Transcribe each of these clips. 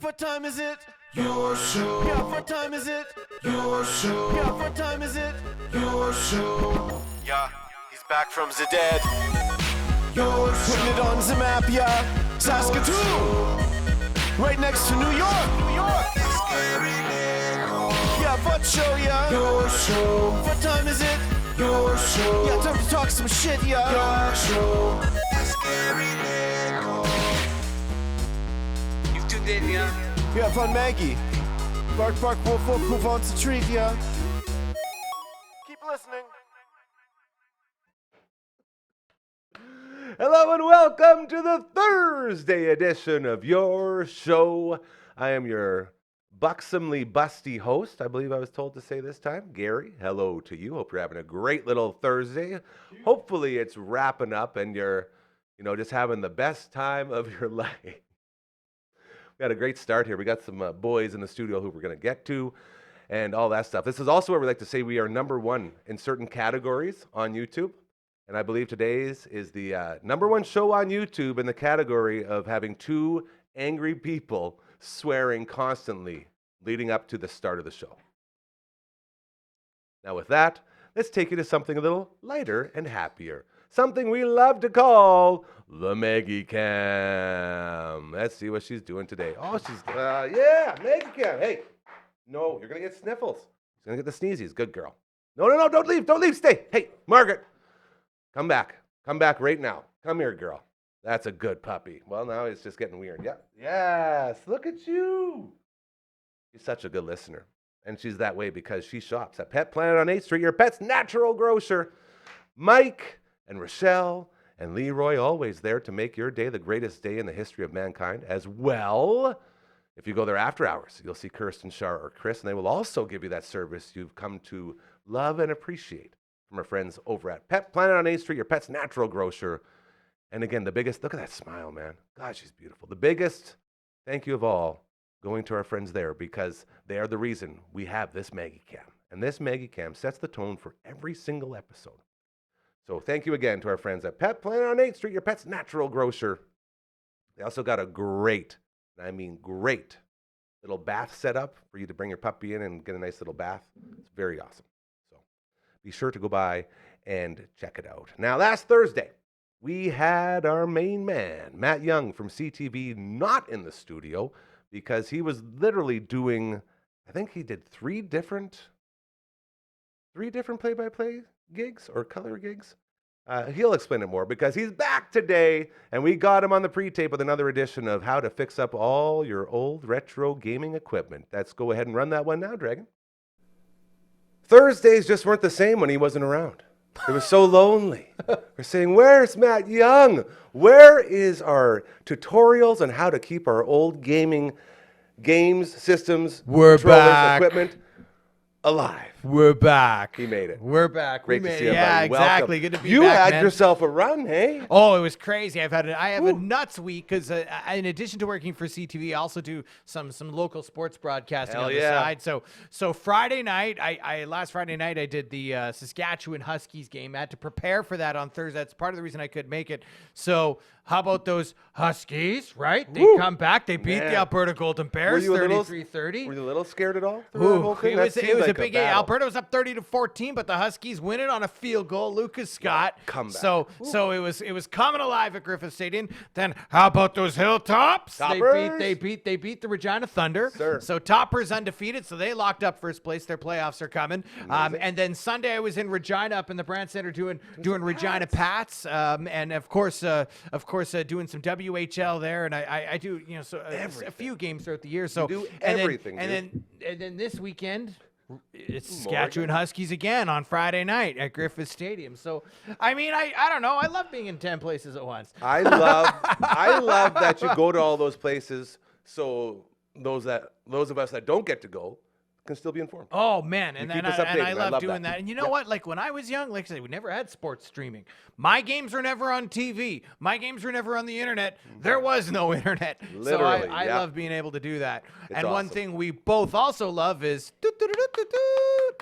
What time is it? Your show. Yeah, what time is it? Your show. Yeah, what time is it? Your show. Yeah, he's back from the dead. Your show. Putting it on the map, yeah. Saskatoon. Right next to New York. New York. Yeah, what show, yeah. Your show. What time is it? Your show. Yeah, time to talk some shit, yeah. Your show. You've tuned in, yeah? Yeah, fun Maggie. Bark, bark, wolf, wolf, who wants a treat, yeah? Keep listening. Hello and welcome to the Thursday edition of Your Show. I am your buxomly busty host, I believe I was told to say this time, Gary. Hello to you. Hope you're having a great little Thursday. Hopefully it's wrapping up and you're, just having the best time of your life. We got a great start here. We got some boys in the studio who we're going to get to and all that stuff. This is also where we like to say we are number one in certain categories on YouTube. And I believe today's is the number one show on YouTube in the category of having two angry people swearing constantly leading up to the start of the show. Now with that, let's take you to something a little lighter and happier. Something we love to call the Maggie Cam. Let's see what she's doing today. Oh, she's, Maggie Cam. Hey, no, you're going to get sniffles. She's going to get the sneezies. Good girl. No, don't leave, stay. Hey, Margaret, come back right now. Come here, girl. That's a good puppy. Well, now it's just getting weird. Yeah. Yes, look at you. She's such a good listener. And she's that way because she shops at Pet Planet on 8th Street, your pet's natural grocer. Mike and Rochelle and Leroy, always there to make your day the greatest day in the history of mankind. As well, if you go there after hours, you'll see Kirsten, Shar, or Chris, and they will also give you that service you've come to love and appreciate from our friends over at Pet Planet on 8th Street, your pet's natural grocer. And again, the biggest, look at that smile, man. God, she's beautiful. The biggest thank you of all going to our friends there because they are the reason we have this Maggie Cam. And this Maggie Cam sets the tone for every single episode. So thank you again to our friends at Pet Planet on 8th Street, your pet's natural grocer. They also got a great, and I mean great, little bath set up for you to bring your puppy in and get a nice little bath. It's very awesome. So be sure to go by and check it out. Now, last Thursday, we had our main man, Matt Young from CTV, not in the studio because he was literally doing, I think he did three different play-by-play gigs or color gigs. He'll explain it more because he's back today and we got him on the pre-tape with another edition of how to fix up all your old retro gaming equipment. Let's go ahead and run that one now, Dragon. Thursdays just weren't the same when he wasn't around. It was so lonely. We're saying, where's Matt Young? Where is our tutorials on how to keep our old games, systems, controllers, equipment alive? We're back. He made it. We're back. Great to see you, Yeah, buddy. exactly. Welcome. Good to be you back, had man. yourself a run, hey? Oh, it was crazy. I have a nuts week because in addition to working for CTV, I also do some local sports broadcasting on the side. So Friday night, last Friday night I did the Saskatchewan Huskies game. I had to prepare for that on Thursday. That's part of the reason I couldn't make it. So how about those Huskies, right? They come back. They beat the Alberta Golden Bears 33-30. Were you a little scared at all? It was a big game. Alberta was up 30-14, but the Huskies win it on a field goal. Lucas Scott. Comeback. So it was coming alive at Griffith Stadium. Then how about those Hilltops? Toppers? They beat the Regina Thunder. Sir. So Toppers undefeated. So they locked up first place. Their playoffs are coming. And then Sunday I was in Regina up in the Brand Center doing Regina Pats. And of course doing some WHL there. And I do a few games throughout the year. So you do everything. And then this weekend, it's Saskatchewan Huskies again on Friday night at Griffith Stadium. So, I mean, I don't know. I love being in 10 places at once. I love that you go to all those places so those of us that don't get to go can still be informed. Oh, man. And I love doing that. And you know what? Like when I was young, like I said, we never had sports streaming. My games were never on TV. My games were never on the internet. There was no internet. Literally, so I love being able to do that. It's and one awesome. thing we both also love is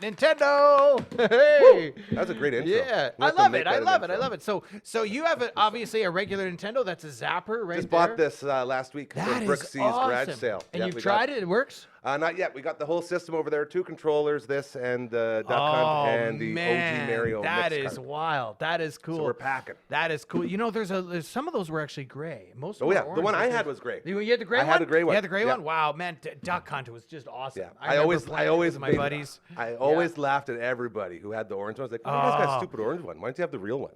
Nintendo. Hey. That's a great intro. Yeah, We'll I have to love make it. that I an love it. I intro. love it. So you have obviously a regular Nintendo. That's a zapper, right? Just there. bought this last week for That is Brooksy's awesome. garage sale. And Yeah, you've we tried it? It works? Not yet. We got the whole system over there. 2 controllers, this and Duck Oh, Hunt and the man. OG Mario That mix is card. wild. That is cool. So we're packing. That is cool. You know, there's some of those were actually gray. Most of Oh them yeah, are the one orange. I had was gray. You had the gray I one? had the gray one. You had the gray Yeah. one? Wow, man. Duck Hunt was just awesome. Yeah, I always with my buddies. I Yeah. always laughed at everybody who had the orange one. I was like, "Oh, you guys got a stupid orange one. Why don't you have the real one?"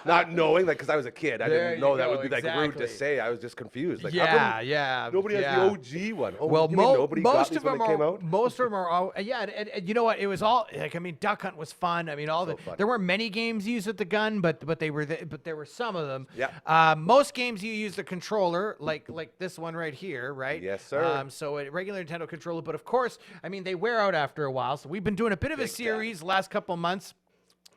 Not knowing, like, because I was a kid, I There didn't you know that go, would be like rude exactly. to say. I was just confused. Like, how Yeah, come yeah. nobody has yeah. the OG one? Oh, Well, you mean nobody got most these of when them they came are. out? Most of them are. All, yeah, and you know what? It was all like, I mean, Duck Hunt was fun. I mean, fun. there weren't many games used with the gun, but there were some of them. Yeah. Most games you use the controller, like this one right here, right? Yes, sir. So a regular Nintendo controller, but of course, I mean, they wear out after a while. So we've been doing a bit of a series the last couple months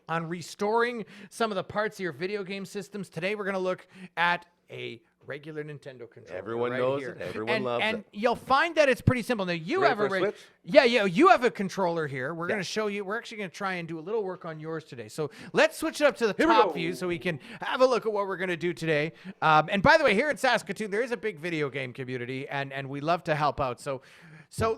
on restoring some of the parts of your video game systems. Today we're going to look at a regular Nintendo controller. Everyone right knows here. it. Everyone loves and it. you'll find that it's pretty simple. Now you Ready have for a a switch? yeah, you have a controller here. We're going to show you. We're actually going to try and do a little work on yours today. So let's switch it up to the we top go. view so we can have a look at what we're going to do today. And by the way, here in Saskatoon, there is a big video game community, and we love to help out. So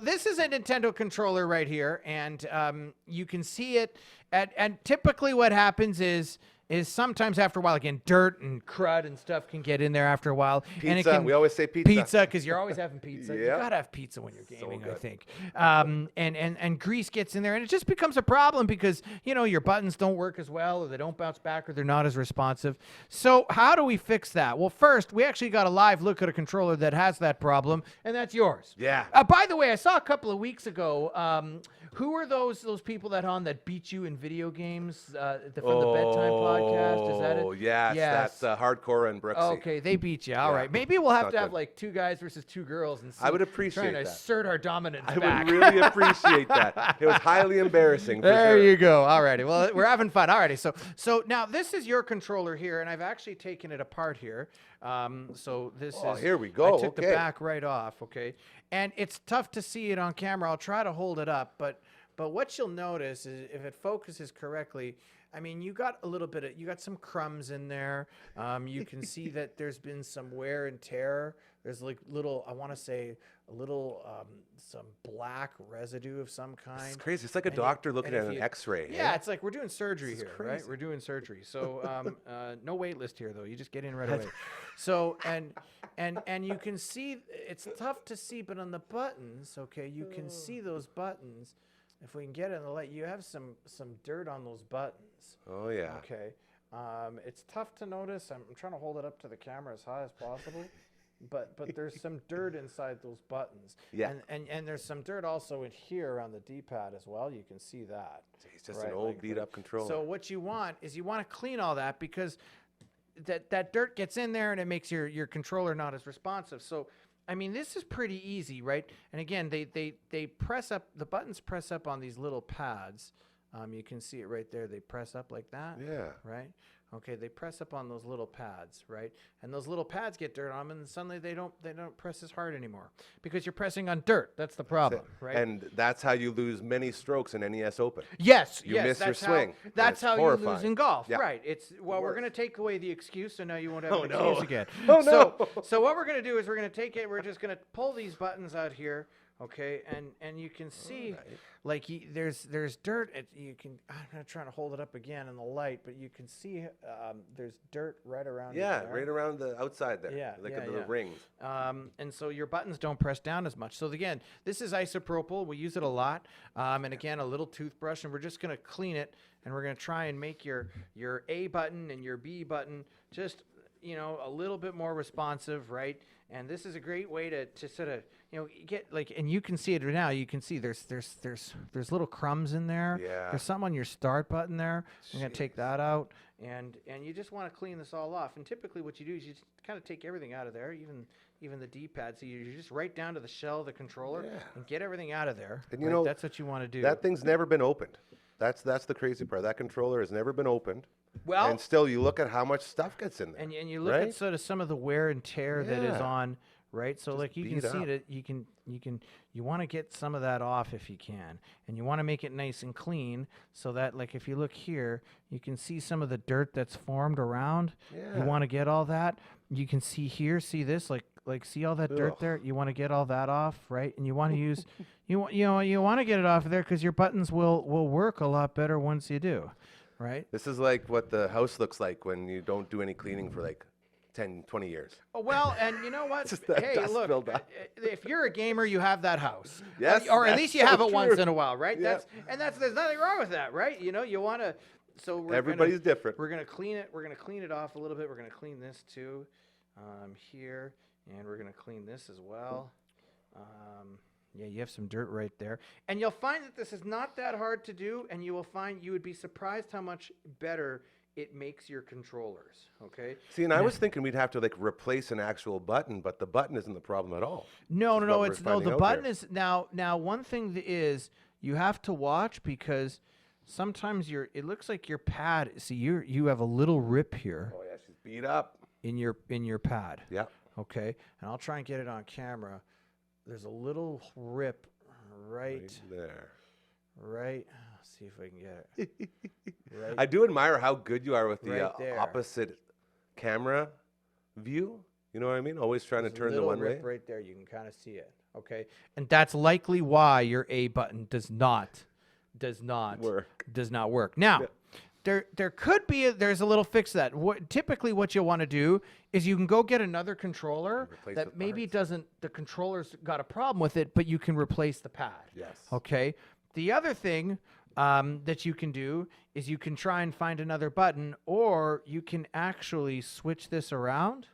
this is a Nintendo controller right here, and you can see it. And typically what happens is sometimes after a while, again, dirt and crud and stuff can get in there after a while. And it Pizza. can, We always say pizza. Pizza, because you're always having pizza. You Yeah. gotta have pizza when you're gaming, I good. think. And grease gets in there, and it just becomes a problem because your buttons don't work as well, or they don't bounce back, or they're not as responsive. So how do we fix that? Well, first we actually got a live look at a controller that has that problem, and that's yours. Yeah. By the way, I saw a couple of weeks ago. Who are those people that beat you in video games from the bedtime podcast? Is that it? Oh, yes. Yes. That's Hardcore and Brooksy. Okay, they beat you. All Yeah. right. Maybe we'll have Not to have good. like 2 guys versus 2 girls and see, I would appreciate trying to that. assert our dominance I back. would really appreciate that. It was highly embarrassing. For There sure. you go. Alrighty. Well, we're having fun. Alrighty. So now this is your controller here, and I've actually taken it apart here. So this is. Here we go. I took the Okay. back right off. Okay, and it's tough to see it on camera. I'll try to hold it up, but what you'll notice is if it focuses correctly. I mean, you got some crumbs in there. You can see that there's been some wear and tear. There's like some black residue of some kind. It's crazy. It's like a And you- doctor looking and at if an X-ray. Yeah, it's like we're doing surgery This is here, right? crazy. We're doing surgery. So no wait list here though. You just get in right away. So and you can see it's tough to see, but on the buttons, okay, you can see those buttons. If we can get it in the light, you have some dirt on those buttons. Oh, yeah. Okay. It's tough to notice. I'm trying to hold it up to the camera as high as possible. But there's some dirt inside those buttons. Yeah. And there's some dirt also in here around the D-pad as well. You can see that. It's just Right, an old like beat-up controller. So what you want is you want to clean all that because that dirt gets in there and it makes your controller not as responsive. So I mean, this is pretty easy, right? And again, they press up, the buttons press up on these little pads. You can see it right there. They press up like that. Yeah. Right? Okay, they press up on those little pads, right? And those little pads get dirt on them, and suddenly they don't press as hard anymore because you're pressing on dirt. That's the problem, right? And that's how you lose many strokes in NES Open. Yes, You yes, miss your that's swing. That's That's how you horrifying. lose in golf, Yeah. right? It's we're worst. going to take away the excuse, so now you won't have Oh, an no. excuse again. Oh, no. So what we're going to do is we're going to take it. We're just going to pull these buttons out here, okay? And you can see, like there's dirt. I'm not trying to hold it up again in the light, but you can see there's dirt right around. Yeah, it there. right around the outside there. Yeah, Like yeah, the yeah. rings. And so your buttons don't press down as much. So again, this is isopropyl. We use it a lot. And again, a little toothbrush, and we're just going to clean it, and we're going to try and make your A button and your B button just a little bit more responsive, right? And this is a great way to sort of get like, and you can see it now. You can see there's little crumbs in there. Yeah. There's some on your start button there. I'm gonna take that out, and you just want to clean this all off. And typically, what you do is you just kind of take everything out of there, even the D-pad. So you just right down to the shell of the controller and get everything out of there. And right? That's what you want to do. That thing's never been opened. That's the crazy part. That controller has never been opened. Well, and still, you look at how much stuff gets in there. and you look right? at sort of some of the wear and tear that is Yeah. on right? So Just like you can beat see up. it. You want to get some of that off if you can, and you want to make it nice and clean so that like if you look here, you can see some of the dirt that's formed around. Yeah. You want to get all that. You can see here, see this, like see all that dirt Ugh. there. You want to get all that off, right? And you want to use, you want to get it off of there because your buttons will work a lot better once you do, right? This is like what the house looks like when you don't do any cleaning for like 10, 20 years. Oh, well, and you know what? Just that Hey, dust look, buildup. if you're a gamer, you have that house. Yes, Or at that's least you so have it once true. in a while, right? Yeah. There's nothing wrong with that, right? You know, you want to. So Everybody's different. We're gonna clean it. We're gonna clean it off a little bit. We're gonna clean this too, here, and we're gonna clean this as well. Yeah, you have some dirt right there, and you'll find that this is not that hard to do, and you would be surprised how much better it makes your controllers. Okay. See, and I was thinking we'd have to like replace an actual button, but the button isn't the problem at all. No. This is what we're finding The out button here. is now. One thing that is you have to watch because sometimes it looks like your pad. See, you have a little rip here Oh yeah, she's beat up. in your pad. Yeah. Okay, and I'll try and get it on camera. There's a little rip right There. Let's see if I can get it. Right. I do admire how good you are with the Right there. opposite camera view. You know what I mean? Always trying to turn the little one way. rip right there. You can kind of see it. Okay, and that's likely why your A button does not work. Now, there could be there's a little fix to that. Typically what you'll want to do is you can go get another controller replace that with maybe parts. the controller's got a problem with it, but you can replace the pad. Yes. Okay. The other thing that you can do is you can try and find another button, or you can actually switch this around.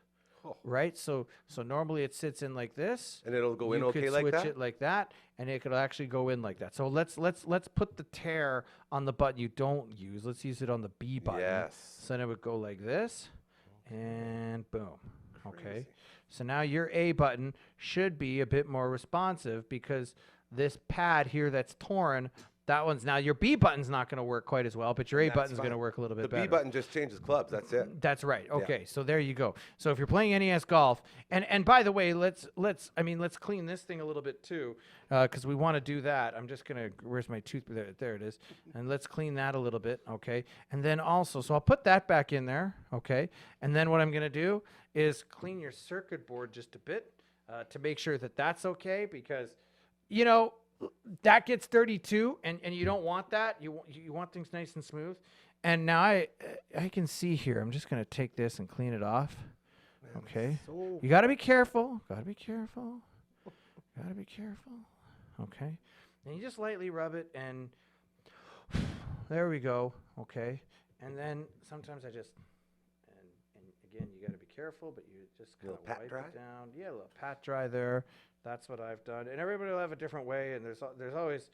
Oh. Right, so normally it sits in like this, And it'll go in you okay could like switch that? it like that, and it could actually go in like that. So let's put the tear on the button you don't use. Let's use it on the B button. Yes. So then it would go like this, and boom. Okay. So now your A button should be a bit more responsive because this pad here that's torn. That one's now your B button's not going to work quite as well, but your A That's button's going to fine. work a little bit The better. B button just changes clubs. That's it. That's right. Okay, so there you go. So if you're playing NES golf, and by the way, let's clean this thing a little bit too, because we want to do that. I'm just gonna where's my tooth? There it is, and let's clean that a little bit. Okay, and then also, so I'll put that back in there. Okay, and then what I'm gonna do is clean your circuit board just a bit to make sure that that's okay, because you know that gets dirty too, and you don't want that. You want things nice and smooth. And now I can see here. I'm just gonna take this and clean it off. Okay. So You gotta be careful. Gotta be careful. Okay. And you just lightly rub it, and there we go. Okay. And then sometimes I just and again you gotta be careful, but you just kind Little of pat wipe dry? it down. Yeah, a little pat dry there. That's what I've done. And everybody will have a different way, and there's always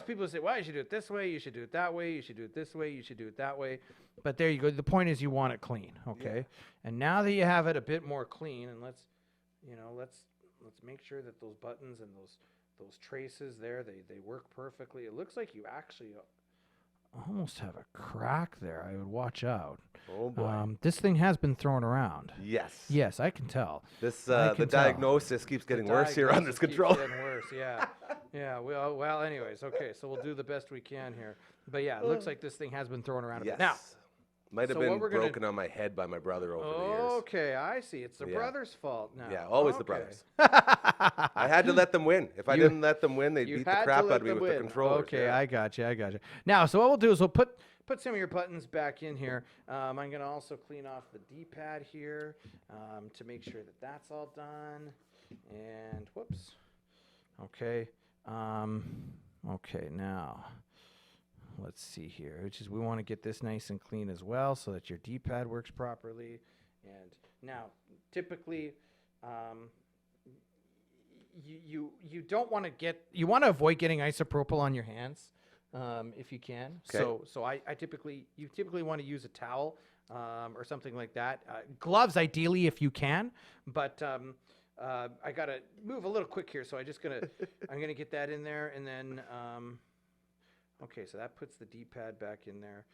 people who say, well, you should do it this way, you should do it that way, you should do it this way, you should do it that way. But there you go. The point is you want it clean, okay? And now that you have it a bit more clean, and let's make sure that those buttons and those traces there, they work perfectly. It looks like you actually almost have a crack there. I would watch out. Oh boy. This thing has been thrown around. Yes. Yes, I can tell. This I the can tell. diagnosis keeps getting worse here on this Diagnosis keeps control. getting worse, yeah. Yeah, well, anyways, okay, so we'll do the best we can here. But yeah, it looks like this thing has been thrown around a Yes. bit. Now, Might have so been what we're gonna- broken on my head by my brother over the years. okay, I see. It's the Yeah. brother's fault now. Yeah, always the Okay. brothers. I had to let them win. If I You- didn't let them win, they'd You beat the had crap to out let of me them with the win. controllers. Okay, yeah. I got you. Now, so what we'll do is we'll put some of your buttons back in here. I'm going to also clean off the D-pad here to make sure that that's all done. And whoops. Okay. Okay, now let's see here. Which is we want to get this nice and clean as well so that your D-pad works properly. And now, typically, you don't want to you want to avoid getting isopropyl on your hands if you can. Okay. So you typically want to use a towel or something like that. Gloves ideally if you can, but I gotta move a little quick here, so I'm gonna get that in there, and then okay, so that puts the D-pad back in there,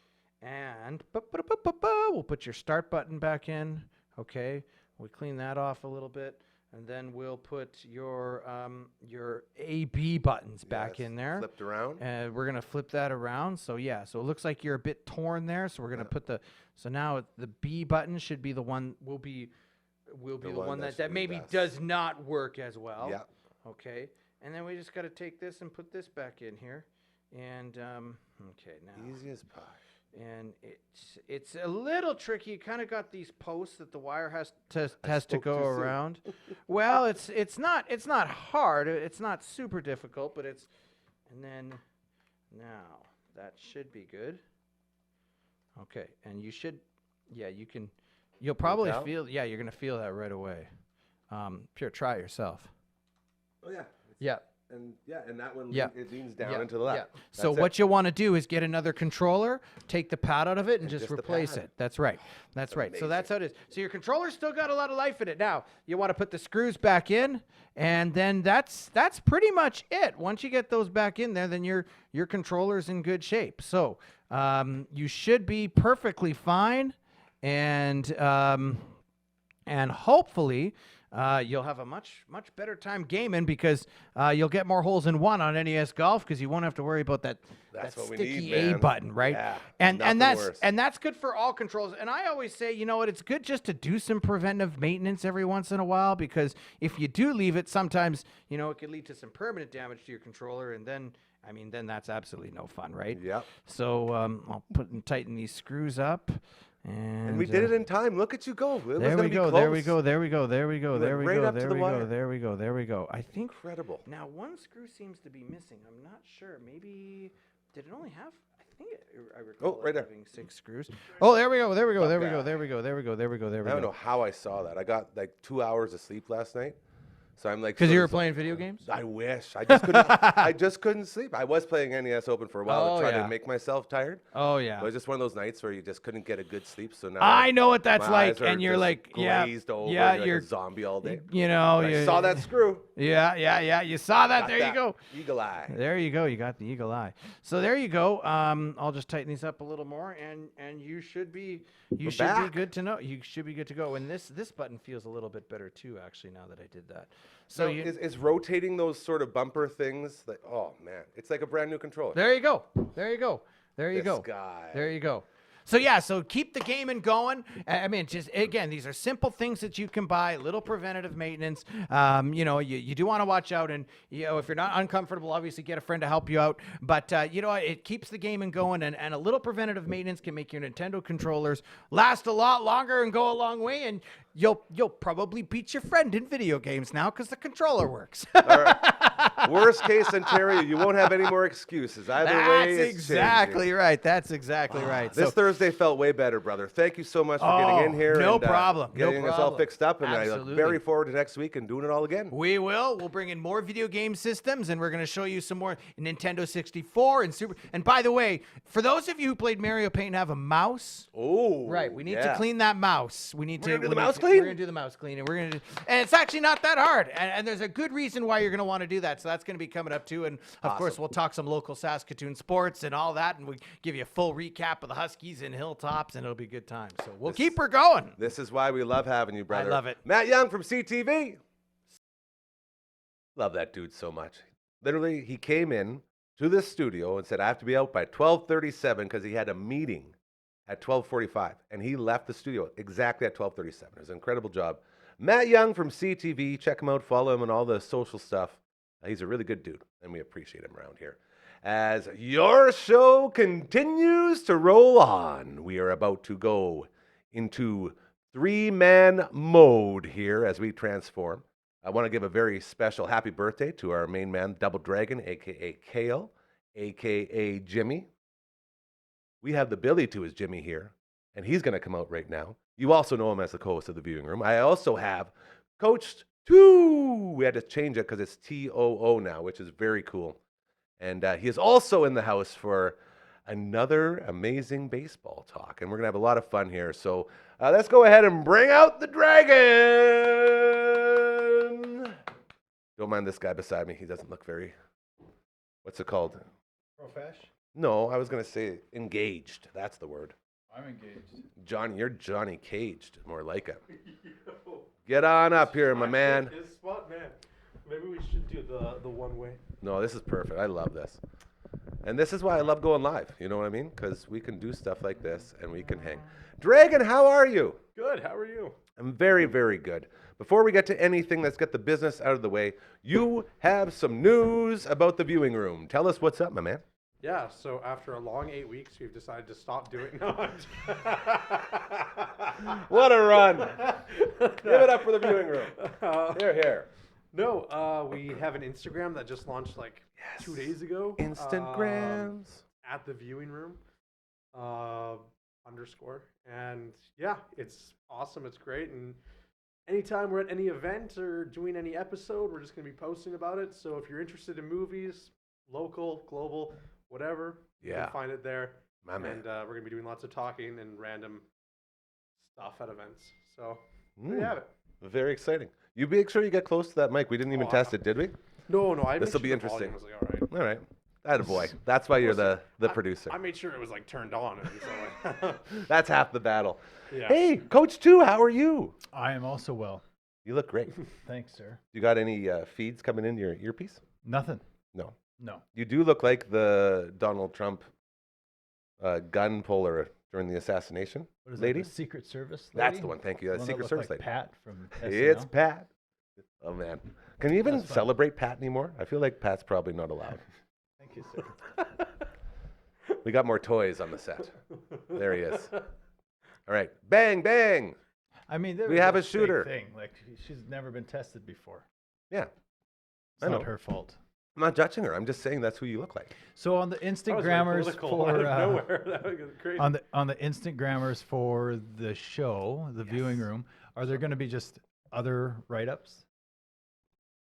and we'll put your start button back in. Okay, we clean that off a little bit. And then we'll put your AB buttons back in there. Flipped around. And we're gonna flip that around. So yeah, so it looks like you're a bit torn there. So we're gonna put so now the B button should be the one will be the one that maybe does not work as well. Yeah. Okay. And then we just gotta take this and put this back in here. And okay, now Easy as pie. and it's a little tricky. You kind of got these posts that the wire has to go around. Well, it's not hard. It's not super difficult, but and then now that should be good. Okay, and you can. You'll probably feel. Yeah, you're gonna feel that right away. Pure, try it yourself. Oh yeah. Yeah. And that one it leans down into the left. Yeah. So what you'll want to do is get another controller, take the pad out of it, and just replace it. That's right. That's right. So that's how it is. So your controller's still got a lot of life in it. Now you want to put the screws back in, and then that's pretty much it. Once you get those back in there, then your controller's in good shape. So you should be perfectly fine, and hopefully. You'll have a much better time gaming because you'll get more holes in one on NES Golf because you won't have to worry about that sticky A button, right? Yeah, and that's good for all controls. And I always say, you know what, it's good just to do some preventive maintenance every once in a while because if you do leave it, sometimes it can lead to some permanent damage to your controller, and then that's absolutely no fun, right? Yep. So I'll tighten these screws up. And we did it in time. Look at you go. There we go. There we go. There we go. There we go. There we Right go. up to There the we wire. go. There we go. There we go. I think Incredible. now one screw seems to be missing. I'm not sure. Maybe did it only have? I think I recall right there. having 6 screws. Oh, there we go. There we go. There we go. There we go. There we go. There we go. There we I don't know go. how I saw that. I got like 2 hours of sleep last night. So I'm like, Because you were playing video games? I wish. I just couldn't. I just couldn't sleep. I was playing NES Open for a while to try to make myself tired. Oh yeah. But it was just one of those nights where you just couldn't get a good sleep. So now I know what that's my like, eyes are and you're just like, glazed over. You're like a zombie all day. I saw that screw. Yeah. You saw that. Got There that you go. Eagle eye. There you go. You got the eagle eye. So there you go. I'll just tighten these up a little more, and you should be be good to know. You should be good to go. And this button feels a little bit better too, actually, now that I did that. So is rotating those sort of bumper things like, oh man, it's like a brand new controller. there you go. There you go. There you This go. guy. There you go. So yeah, so keep the gaming going. I mean, just again, these are simple things that you can buy, little preventative maintenance. You do want to watch out, and if you're not uncomfortable, obviously get a friend to help you out. But it keeps the gaming going, and a little preventative maintenance can make your Nintendo controllers last a lot longer and go a long way. And you'll probably beat your friend in video games now because the controller works. All right. Worst case scenario, you won't have any more excuses. Either way, it's exactly changing. right. That's exactly right. This Thursday felt way better, brother. Thank you so much for getting in here. No and, problem. Getting us all fixed up. And I Absolutely. look very forward to next week and doing it all again. We will. We'll bring in more video game systems, and we're going to show you some more Nintendo 64 and Super. And by the way, for those of you who played Mario Paint and have a mouse, Oh, right? We need to clean that mouse. We need We're to gonna do the mouse We're clean? going to do the mouse clean, and and it's actually not that hard. And there's a good reason why you're going to want to do that. So that's going to be coming up too. And of course, we'll talk some local Saskatoon sports and all that, and we give you a full recap of the Huskies and Hilltops, and it'll be a good time. So we'll keep her going. This is why we love having you, brother. I love it. Matt Young from CTV. Love that dude so much. Literally, he came in to this studio and said, I have to be out by 12:37 because he had a meeting at 12:45. And he left the studio exactly at 12:37. It was an incredible job. Matt Young from CTV. Check him out. Follow him on all the social stuff. He's a really good dude, and we appreciate him around here. As your show continues to roll on, we are about to go into 3-man mode here as we transform. I want to give a very special happy birthday to our main man, Double Dragon, a.k.a. Kale, a.k.a. Jimmy. We have the Billy to his Jimmy here, and he's going to come out right now. You also know him as the co-host of the viewing room. I also have Coach 2. We had to change it because it's TOO now, which is very cool. And he is also in the house for another amazing baseball talk. And we're going to have a lot of fun here. So let's go ahead and bring out the dragon. Don't mind this guy beside me. He doesn't look very, what's it called? Profesh? No, I was going to say engaged. That's the word. I'm engaged. Johnny, you're Johnny Caged, more like it. Get on up here, my man. This spot, man. Maybe we should do the one way. No, this is perfect. I love this. And this is why I love going live. You know what I mean? Because we can do stuff like this and we can hang. Dragon, how are you? Good. How are you? I'm very, very good. Before we get to anything, let's get the business out of the way. You have some news about the viewing room. Tell us what's up, my man. Yeah. So after a long 8 weeks, we've decided to stop doing. No, What a run. Give it up for the viewing room. Here. No, we have an Instagram that just launched like 2 days ago. Instagrams. At the viewing room. _ And yeah, it's awesome. It's great. And anytime we're at any event or doing any episode, we're just going to be posting about it. So if you're interested in movies, local, global, whatever, you can find it there. My man. And we're going to be doing lots of talking and random stuff at events. So there you have it. Very exciting. You make sure you get close to that mic. We didn't even test it, did we? No. This will be interesting. Was like, all right. All right. Attaboy. That's why you're the producer. I made sure it was like turned on. And so That's half the battle. Yeah. Hey, Coach 2, how are you? I am also well. You look great. Thanks, sir. You got any feeds coming in your earpiece? Nothing. No. No. You do look like the Donald Trump gun puller during the assassination. What is lady? that? The Secret Service lady? That's the one. Thank you. The The one Secret that Service looked like lady. Pat from It's SNL? Pat. Oh, man. Can you even That's fun. celebrate Pat anymore? I feel like Pat's probably not allowed. Thank you, sir. We got more toys on the set. There he is. All right. Bang, bang. I mean, there We was have a big shooter. Thing. Like, she's never been tested before. Yeah. It's I not know. her fault. I'm not judging her. I'm just saying that's who you look like. So on the That was Instagrammers really political out for of nowhere. That was crazy. on the Instagrammers for the show, the viewing room, are there going to be just other write-ups?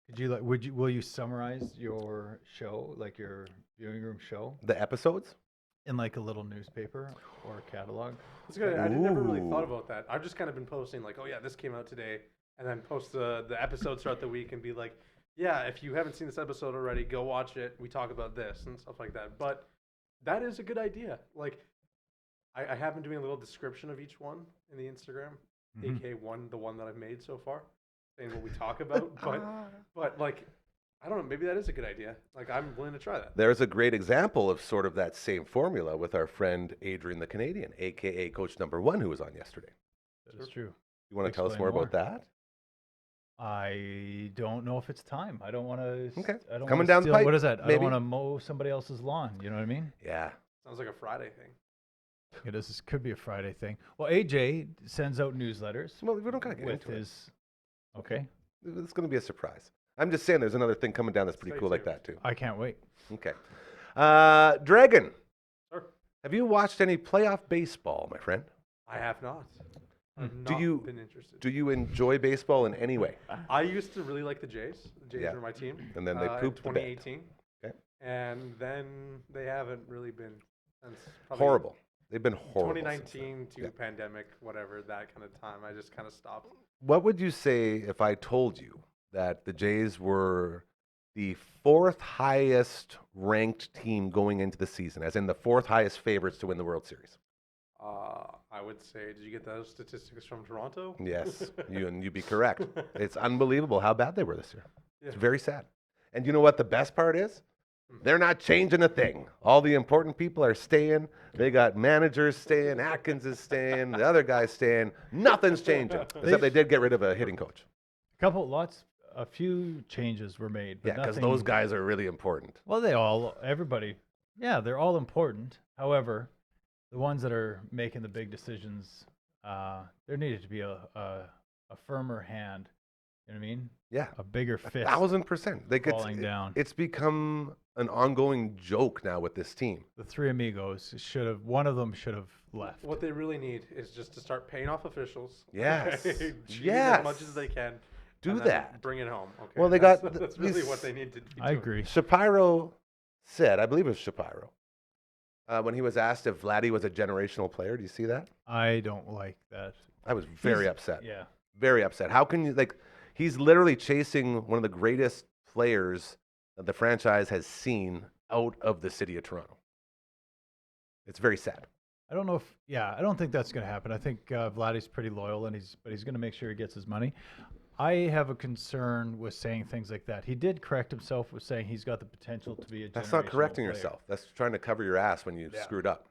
Could you will you summarize your show, like your viewing room show, The episodes? in like a little newspaper or catalog? That's good. I never really Ooh. thought about that. I've just kind of been posting like, oh yeah, this came out today, and then post the episodes throughout the week and be like, yeah, if you haven't seen this episode already, go watch it. We talk about this and stuff like that. But that is a good idea. Like, I have been doing a little description of each one in the Instagram, Mhm. aka the one that I've made so far, saying what we talk about. but like, I don't know. Maybe that is a good idea. Like, I'm willing to try that. There's a great example of sort of that same formula with our friend Adrian the Canadian, a.k.a. Coach number 1, who was on yesterday. That is true. You want to tell us more Explain about that? I don't know if it's time. I don't want to. Okay. I don't Coming wanna down the steal- pipe, What is that? I maybe? don't want to mow somebody else's lawn. You know what I mean? Yeah. Sounds like a Friday thing. It is. This could be a Friday thing. Well, AJ sends out newsletters Well, we don't got to get with into it. his. Okay. It's going to be a surprise. I'm just saying there's another thing coming down that's pretty Stay cool like tuned. that, too. I can't wait. Okay. Dragon, Sure. have you watched any playoff baseball, my friend? I have not. I've Do not you- been interested? Do you enjoy baseball in any way? I used to really like the Jays. The Jays Yeah. were my team. And then they in pooped the bed. 2018. Okay. And then they haven't really been since probably Horrible. They've been horrible. since then. 2019 to Yeah. pandemic, whatever, that kind of time. I just kind of stopped. What would you say if I told you that the Jays were the 4th highest ranked team going into the season, as in the 4th highest favorites to win the World Series? I would say, did you get those statistics from Toronto? Yes, you'd be correct. It's unbelievable how bad they were this year. Yeah. It's very sad. And you know what the best part is? They're not changing a thing. All the important people are staying. They got managers staying. Atkins is staying. The other guy's staying. Nothing's changing. Except they did get rid of a hitting coach. A few changes were made. But Yeah, because nothing- those guys are really important. Well, everybody, yeah, they're all important. However, the ones that are making the big decisions, there needed to be a firmer hand. You know what I mean? Yeah, A bigger fist 1,000%. Like falling down. It's become an ongoing joke now with this team. The three amigos one of them should have left. What they really need is just to start paying off officials. Yes. Cheating Yes. as much as they can. Do and then that. Bring it home. Okay. Well, they that's, got that's really these- what they need to be I doing. agree. Shapiro said, I believe it was Shapiro, when he was asked if Vladdy was a generational player. Do you see that? I don't like that. I was very upset. Yeah. Very upset. How can you, he's literally chasing one of the greatest players that the franchise has seen out of the city of Toronto. It's very sad. I don't know if, I don't think that's going to happen. I think Vladdy's pretty loyal, and he's going to make sure he gets his money. I have a concern with saying things like that. He did correct himself with saying he's got the potential to be a That's not generational correcting player. yourself. That's trying to cover your ass when you screwed up.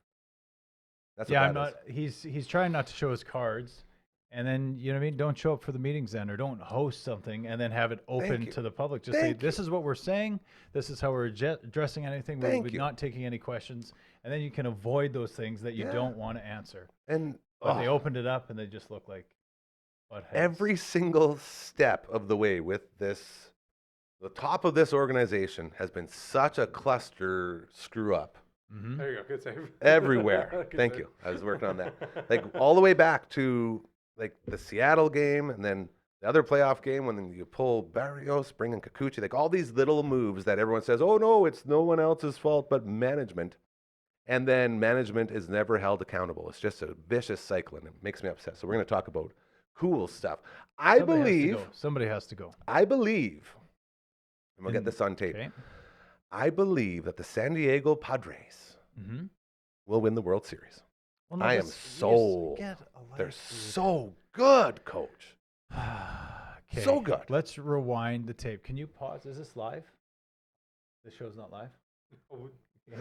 That's what Yeah, that I'm not. He's trying not to show his cards, and then you know what I mean. Don't show up for the meetings then, or don't host something and then have it open to the public. Just say this is what we're saying. This is how we're addressing anything. We're not taking any questions, and then you can avoid those things that you don't want to answer. And but they opened it up, and they just look like buttheads. Every single step of the way with this, the top of this organization has been such a cluster screw up. Mm-hmm. There you go. Good save. Everywhere. Good Thank save. you. I was working on that. Like all the way back to like the Seattle game, and then the other playoff game when you pull Barrios, bring in Kikuchi, like all these little moves that everyone says, oh no, it's no one else's fault but management. And then management is never held accountable. It's just a vicious cycle, and it makes me upset. So we're going to talk about cool stuff. Somebody has to go. I believe, and we'll get this on tape. Okay. I believe that the San Diego Padres will win the World Series. Well, no, I am so. They're so good, Coach. Okay. So good. Let's rewind the tape. Can you pause? Is this live? The show's not live. Can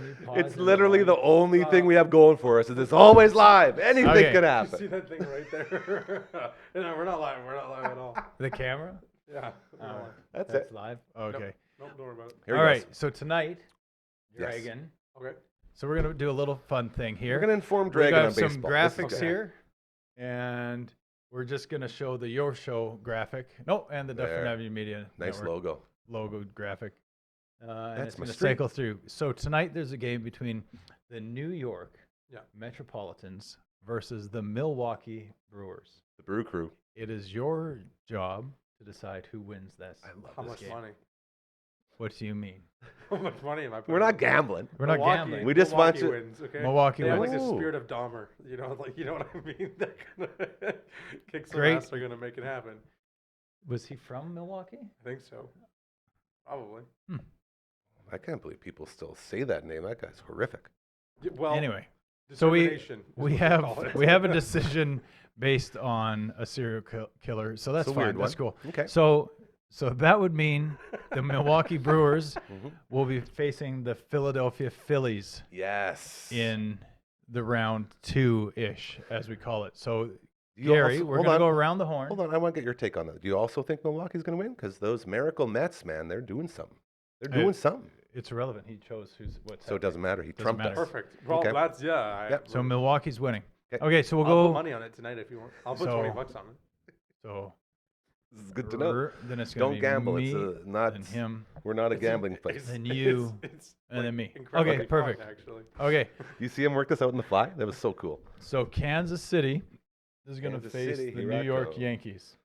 you pause It's and literally rewind? the only thing we have going for us. Is it's always live. Anything Okay. can You happen. see that thing right there? No, we're not live. We're not live at all. The camera. Yeah. We're not live. That's That's it. live. Okay. Nope, don't worry about it. Here All he right. goes. So tonight, Yes. Dragon. Okay. So we're gonna do a little fun thing here. We're gonna inform We Dragon got on some baseball. graphics This is good. here, and we're just gonna show the Your Show graphic. No, and the Dufferin There. Avenue Media Nice Network logo. graphic. And That's it's my gonna street. cycle through. So tonight there's a game between the New York Yeah. Metropolitans versus the Milwaukee Brewers. The Brew Crew. It is your job to decide who wins this. How this much game. money? What do you mean? How much money am I putting We're not in? gambling. We're not Milwaukee- gambling. We just want Milwaukee you- wins, okay? Milwaukee They have like wins. the Ooh. spirit of Dahmer. You know, like you know what I mean? They're gonna kick some Great. ass. They're gonna make it happen. Was he from Milwaukee? I think so. Probably. I can't believe people still say that name. That guy's horrific. Yeah, well, Anyway, so discrimination is what they call it. we have a decision based on a serial killer. So that's It's a fine. weird That's one. cool. Okay. So that would mean the Milwaukee Brewers will be facing the Philadelphia Phillies Yes. in the round 2-ish, as we call it. So You Gary, also- we're hold going to on. go around the horn. Hold on, I want to get your take on that. Do you also think Milwaukee's going to win? Because those miracle Mets, man, they're doing something. They're doing something. It's irrelevant. He chose what's So it doesn't matter. He Doesn't trumped matter. us. Perfect. Well, Okay. that's yeah. Yep. So Milwaukee's winning. Okay. Okay, so we'll I'll go. put money on it tonight if you want. I'll put So- $20 on it. So This is good to know. Then it's going Don't to be gamble. me, It's not. then him, We're not a gambling place. It's- Then you, it's and then me. incredibly Okay, perfect. fun, actually. Okay, You see him work this out in the fly? That was so cool. so Kansas City is going to Kansas face City, the here New I York go. Yankees.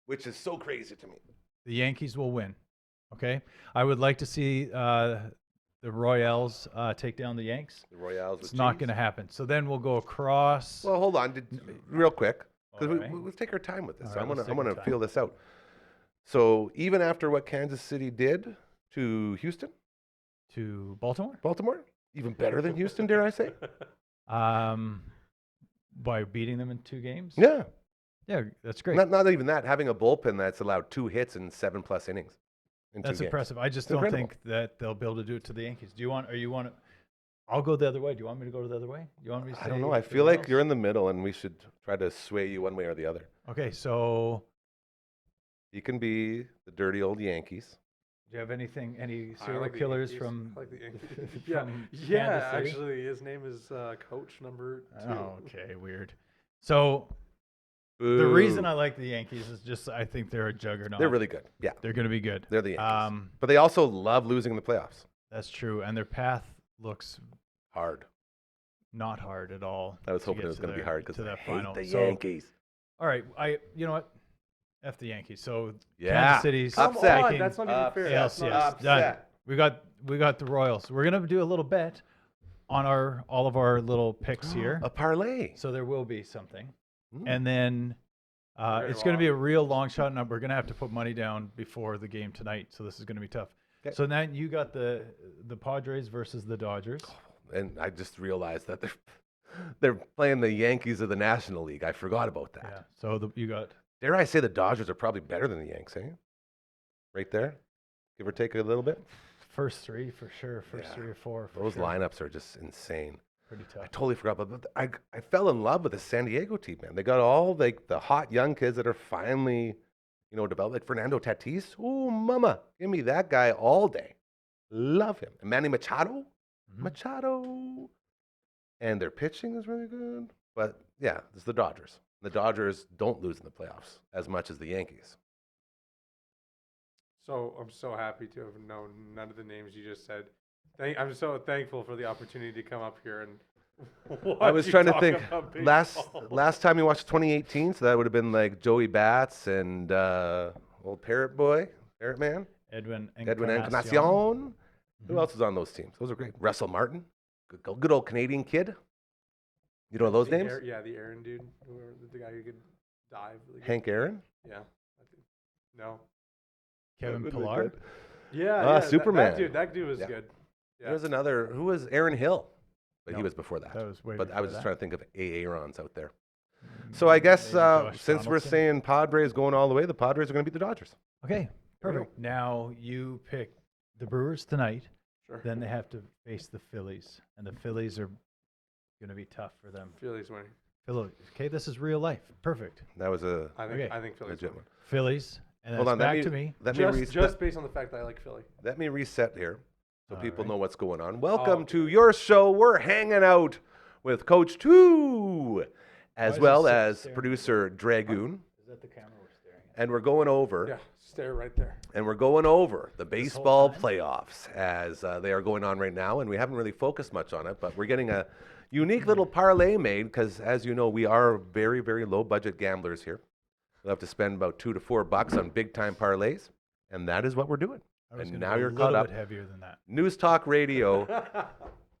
Which is so crazy to me. The Yankees will win. Okay, I would like to see the Royals take down the Yanks. The Royales. It's not going to happen. So then we'll go across. Well, hold on, real quick, because Alright. we'll take our time with this. All So right, let's I take want our to time. feel this out. So even after what Kansas City did to Houston, To Baltimore, Baltimore, even better than Houston, dare I say? by beating them in 2 games. Yeah. Yeah, that's great. Not even that. Having a bullpen that's allowed 2 hits in 7+ innings. In 2 That's games. impressive. I just It's don't incredible. think that they'll be able to do it to the Yankees. Do you want? Or you want to? I'll go the other way. Do you want me to go the other way? Do you want me to? I don't say know. I the feel like Royals? you're in the middle, and we should try to sway you one way or the other. Okay, so You can be the dirty old Yankees. do you have anything? Any I serial like the killers Yankees. from? I like the Yankees. from yeah, Kansas yeah. City? Actually, his name is Coach number 2. Oh, okay, weird. So the reason I like the Yankees is just I think they're a juggernaut. They're really good. Yeah, They're going to be good. they're the Yankees. Um, But they also love losing in the playoffs. that's true, and their path looks Hard. not hard at all. I was to hoping get it was to going to be their- hard because to I that hate final. the So, Yankees. all right, you know what? F the Yankees. So Yeah. Kansas City's Come Upset. on, taking that's not even fair. That's not ALCS. Done. We got the Royals. We're gonna do a little bet on all of our little picks here. A parlay. So there will be something, Mm. and then Very it's going to be a long. real long shot. And we're going to have to put money down before the game tonight. So this is going to be tough. 'Kay. So then you got the Padres versus the Dodgers. And I just realized that They're playing the Yankees of the National League. I forgot about that. Yeah. So you got Dare I say the Dodgers are probably better than the Yanks, eh? Right there, give or take a little bit. first three for sure. First Yeah. 3 or 4. For Those sure. lineups are just insane. Pretty I tough. totally forgot, but I fell in love with the San Diego team, man. They got all like the hot young kids that are finally, developed. Like Fernando Tatis. Ooh, mama, give me that guy all day. Love him. And Manny Machado, Machado, and their pitching is really good. But yeah, it's the Dodgers. The Dodgers don't lose in the playoffs as much as the Yankees. So I'm so happy to have known none of the names you just said. I'm so thankful for the opportunity to come up here and. I was trying to talk think about baseball. last time you watched 2018, so that would have been like Joey Bats and old Parrot Man, Edwin Encarnacion. Who else is on those teams? Those are great. Russell Martin, good old Canadian kid. You know those names? The Aaron dude, the guy who could dive. Really good. Hank Aaron. Yeah. No. Kevin Really Pillar. good. Yeah. Superman. That dude was Yeah. good. Yeah. There's another. Who was Aaron Hill? But he No, was before that. that was way But I before was just that. trying to think of Aarons out there. So I guess Maybe Josh since we're Donaldson. saying Padres going all the way, the Padres are going to beat the Dodgers. Okay, There we go. perfect. Now you pick the Brewers tonight. Sure. Then they have to face the Phillies, and the Phillies are going to be tough for them. Phillies winning. Phillies. Okay, this is real life. Perfect. That was a I think Okay. I think Phillies legit winning. one. Phillies, and Hold that's on, back to me. Let me Just based on the fact that I like Philly. Let me reset here so All people right. know what's going on. Welcome okay. to your show. We're hanging out with Coach Two, as is well it as staring? producer Dragoon, Is that the camera we're staring at? and we're going over Yeah, stare right there. the whole baseball time? playoffs as they are going on right now, and we haven't really focused much on it, but we're getting a unique little parlay made because, as you know, we are very, very low budget gamblers here. We'll have to spend about $2 to $4 on big time parlays, and that is what we're doing. I was And gonna now go you're a caught little up. bit heavier than that. News Talk Radio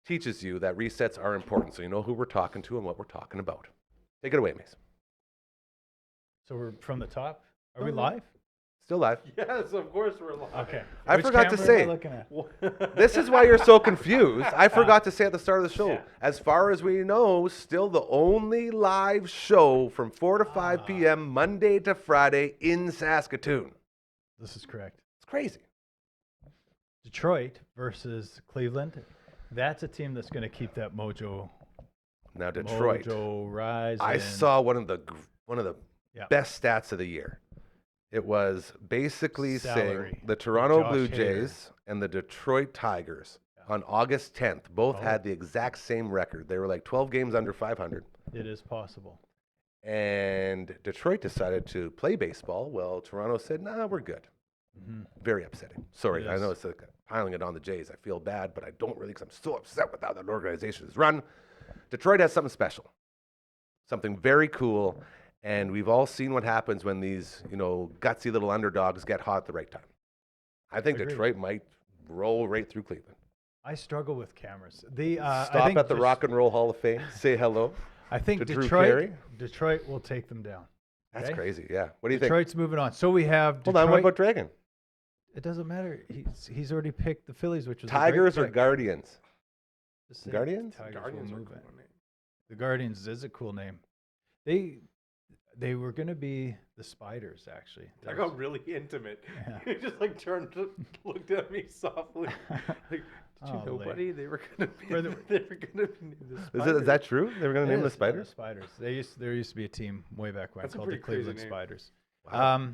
teaches you that resets are important, so you know who we're talking to and what we're talking about. Take it away, Mace. So we're from the top. Are we live? Still live. Yes, of course we're live. Okay. I Which forgot to camera am I say- looking at? This is why you're so confused. I forgot to say at the start of the show, Yeah. as far as we know, still the only live show from 4 to 5 p.m. Monday to Friday in Saskatoon. This is correct. It's crazy. Detroit versus Cleveland. That's a team that's going to keep that mojo Now Detroit. rising. I saw one of the Yeah. best stats of the year. It was basically Salary. saying the Toronto Josh Blue Hader. Jays and the Detroit Tigers on August 10th both Oh. had the exact same record. They were like 12 games under 500. It is possible. And Detroit decided to play baseball. Well, Toronto said, nah, we're good. Mhm. Very upsetting. Sorry, I Yes. know it's like piling it on the Jays. I feel bad, but I don't really because I'm so upset with how that organization is run. Detroit has something special, something very cool. And we've all seen what happens when these, gutsy little underdogs get hot at the right time. I think Agreed. Detroit might roll right through Cleveland. I struggle with cameras. I Stop think at the Rock and Roll Hall of Fame. Say hello. I think to Drew Carey. Detroit will take them down. That's Okay. crazy. Yeah. What do you think? Detroit's moving on. So we have Hold Detroit. on. What about Dragon? It doesn't matter. He's already picked the Phillies, which was Tigers a or great pick. Guardians? Just saying, Guardians? Tigers will Guardians are move cool it. name. The Guardians is a cool name. They were going to be the Spiders, actually. I got really intimate. Yeah. You just turned, looked at me softly. Like, did you Oh, know, Lee. buddy? They were gonna be. Were they- They were gonna be named the Is Spiders. that true? They were going to name the Yes, Spiders? The Spiders. There used to be a team way back when That's a called the pretty crazy Cleveland name. Spiders. Wow.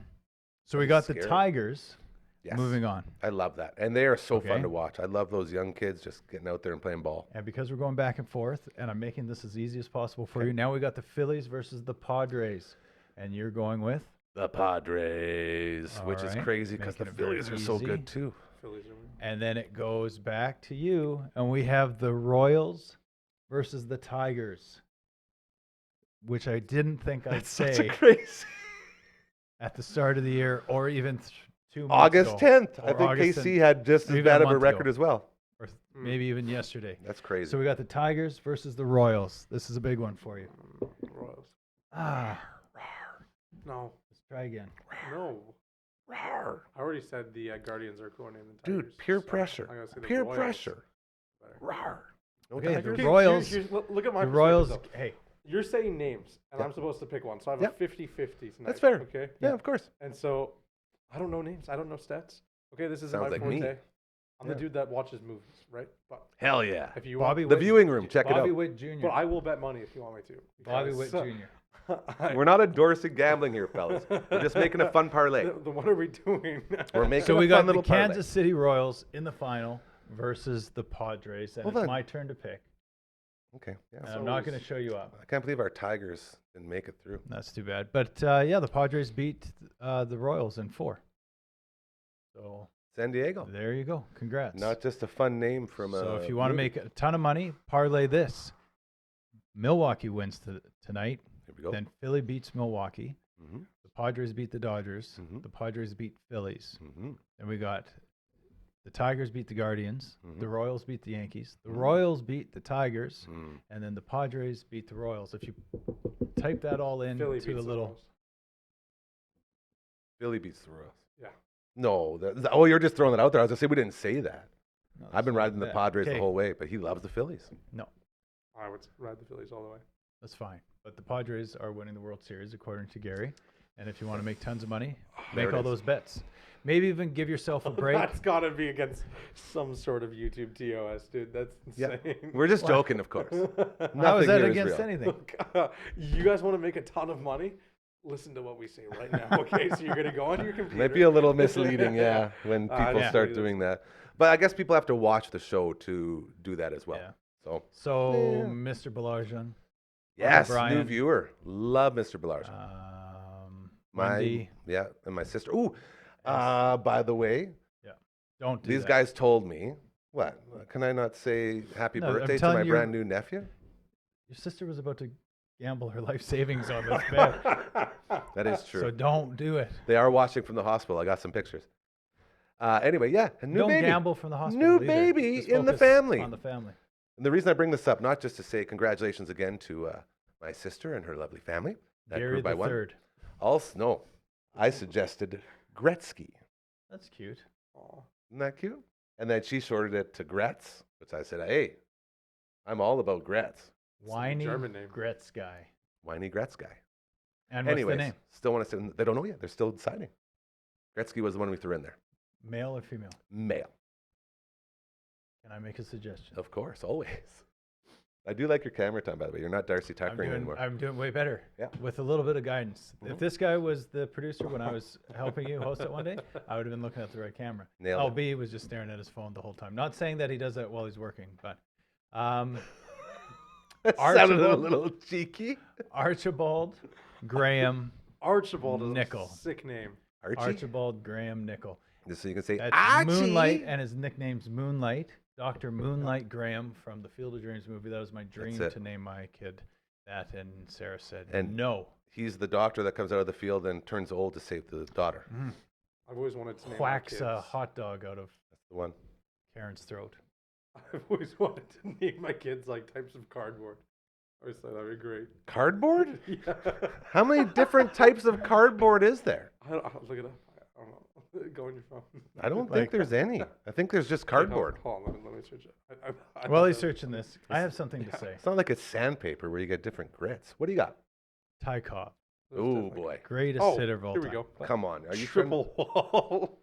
So we That got is the scary. Tigers Yes. moving on. I love that. And they are so Okay. fun to watch. I love those young kids just getting out there and playing ball. And because we're going back and forth, and I'm making this as easy as possible for you, now we got the Phillies versus the Padres. And you're going with? The Padres, which is All right. crazy because the Making it very Phillies are so easy. good too. Phillies are winning. And then it goes back to you, and we have the Royals versus the Tigers, which I didn't think I'd say crazy. at the start of the year or even 2 months August ago, 10th. I or think August KC had just as even bad a of a month record ago. as well. or maybe even yesterday. That's crazy. So we got the Tigers versus the Royals. This is a big one for you. Royals. No. Let's try again. No. Rawr. I already said the Guardians are a cooler name than Tigers. Dude, peer so pressure. I'm gonna say the Peer Royals. pressure. Better. Rawr. No Okay, Tigers? the Royals. Look at my The perspective, Royals. though. Hey, You're saying names, and Yep. I'm supposed to pick one. So I have Yep. a 50-50 tonight. That's fair. Okay. Yeah, of course. And so I don't know names. I don't know stats. Okay, this isn't Sounds my like forte. me. I'm the dude that watches movies, right? But Hell yeah. if you Bobby want, The Witt- viewing room, check it Bobby out. Witt Jr. but I will bet money if you want me to. Bobby Witt because, Jr. We're not endorsing gambling here, fellas. We're just making a fun parlay. What are we doing? We're making So a we fun got the little parlay. Kansas City Royals in the final versus the Padres, and Hold it's on. my turn to pick. Okay. Yeah. And I'm not going to show you up. I can't believe our Tigers didn't make it through. That's too bad. But yeah, the Padres beat the Royals in 4. So San Diego. there you go. Congrats. Not just a fun name from a. So if you want to movie. make a ton of money, parlay this. Milwaukee wins tonight. Here we go. Then Philly beats Milwaukee. Mm-hmm. The Padres beat the Dodgers. Mhm. The Padres beat Phillies. Mm-hmm. Then we got the Tigers beat the Guardians. Mhm. The Royals beat the Yankees. The Mhm. Royals beat the Tigers. Mm. And then the Padres beat the Royals. If you type that all in Philly to a beats the little. Royals. Philly beats the Royals. Yeah. No. Oh, you're just throwing that out there. I was going to say we didn't say that. No, I've been that's riding the not Padres bad. the Okay, whole way, but he loves the Phillies. No, I would ride the Phillies all the way. that's fine. But the Padres are winning the World Series, according to Gary. And if you want to make tons of money, There make it all is. those bets. Maybe even give yourself a break. That's got to be against some sort of YouTube TOS, dude. That's Yeah. insane. We're just joking, of course. How is Nothing that here against real. anything? You guys want to make a ton of money? Listen to what we say right now, okay? So you're going to go on your computer. Might be a little misleading, yeah, when people yeah. start doing that. But I guess people have to watch the show to do that as well. Yeah. So, So, Yeah. Mr. Belarjan, yes, new Brian. viewer. Love Mr. Belarge. Um, Wendy, Yeah, and my sister. Ooh, by the way, don't do these that. guys told me, what? Can I not say happy No, I'm birthday to telling my you- brand new nephew? Your sister was about to gamble her life savings on this bet. That is true. So don't do it. They are watching from the hospital. I got some pictures. Anyway, yeah, a new Don't baby. gamble from the hospital. New either. baby Just in the focus family. On the family. And the reason I bring this up, not just to say congratulations again to my sister and her lovely family. That Gary grew by the one. third. Also, no, I suggested Gretzky. That's cute. Aw. Isn't that cute? And then she shorted it to Gretz, which I said, hey, I'm all about Gretz. Whiny German name. Gretz guy. Whiny Gretz guy. And what's Anyways, the name? still want to say, they don't know yet. They're still deciding. Gretzky was the one we threw in there. Male or female? Male, Can I make a suggestion? of course, always. I do like your camera time, by the way. You're not Darcy Tuckering anymore. I'm doing way better. Yeah. With a little bit of guidance. Mhm. If this guy was the producer when I was helping you host it one day, I would have been looking at the right camera. Nailed it. LB was just staring at his phone the whole time. Not saying that he does that while he's working, but That sounded a Archibald? little cheeky. Archibald Graham Archibald is Nickel. a sick name. Archie. Archibald Graham Nickel. Just so you can say, That's Archie. Moonlight, and his nickname's Moonlight. Dr. Moonlight Graham from the Field of Dreams movie. That was my dream it. to name my kid that, and Sarah said And- no. He's the doctor that comes out of the field and turns old to save the daughter. I've always wanted to name my Whacks kids. a hot dog out of That's the one. Karen's throat. I've always wanted to name my kids like types of cardboard. I always thought that'd be great. Cardboard? Yeah. How many different types of cardboard is there? I'll look it up. I don't know. Go on your phone. I don't think there's any. I think there's just cardboard. Hold on, let me search it. I While thought he's that- searching this, I have something to Yeah. say. It's not like it's sandpaper where you get different grits. What do you got? Ty Cobb, That's Oh different. boy. greatest Oh, hitter of all here we time. go. Come on. Are you trying- Triple wall.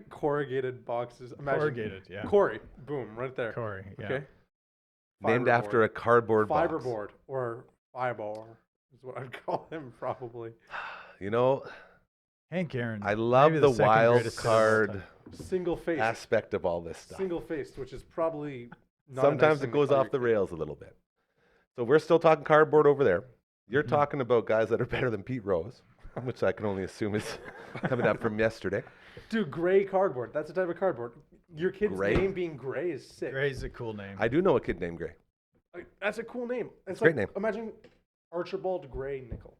Corrugated boxes. Imagine. Corrugated, yeah. Corey. Boom, right there. Corey, yeah. Okay. named after a cardboard box? fiberboard or fiber is what I'd call him probably. You know, Hank Aaron. I love maybe the second wild greatest hitter of all card time. Single faced. aspect of all this stuff. Single faced, which is probably not a nice Sometimes thing it to goes call off your the kid. rails a little bit. So we're still talking cardboard over there. You're Mhm. talking about guys that are better than Pete Rose, which I can only assume is coming up from yesterday. Dude, gray cardboard. That's a type of cardboard. Your kid's Gray? name being gray is sick. Gray's a cool name. I do know a kid named Gray. Like, that's a cool name. It's a great like, name. Imagine Archibald Gray Nickel.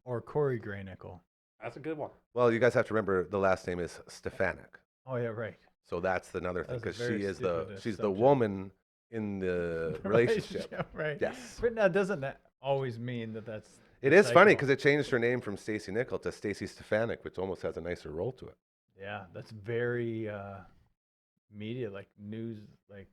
Or Corey Gray Nickel. That's a good one. Well, you guys have to remember the last name is Stefanik. Oh yeah, right. So that's another thing That's a because very she is stupid she's the assumption. woman in the relationship. right. Yes. But that doesn't always mean that that's. It the is funny cycle. because it changed her name from Stacy Nickel to Stacy Stefanik, which almost has a nicer role to it. Yeah, that's very media, like news, like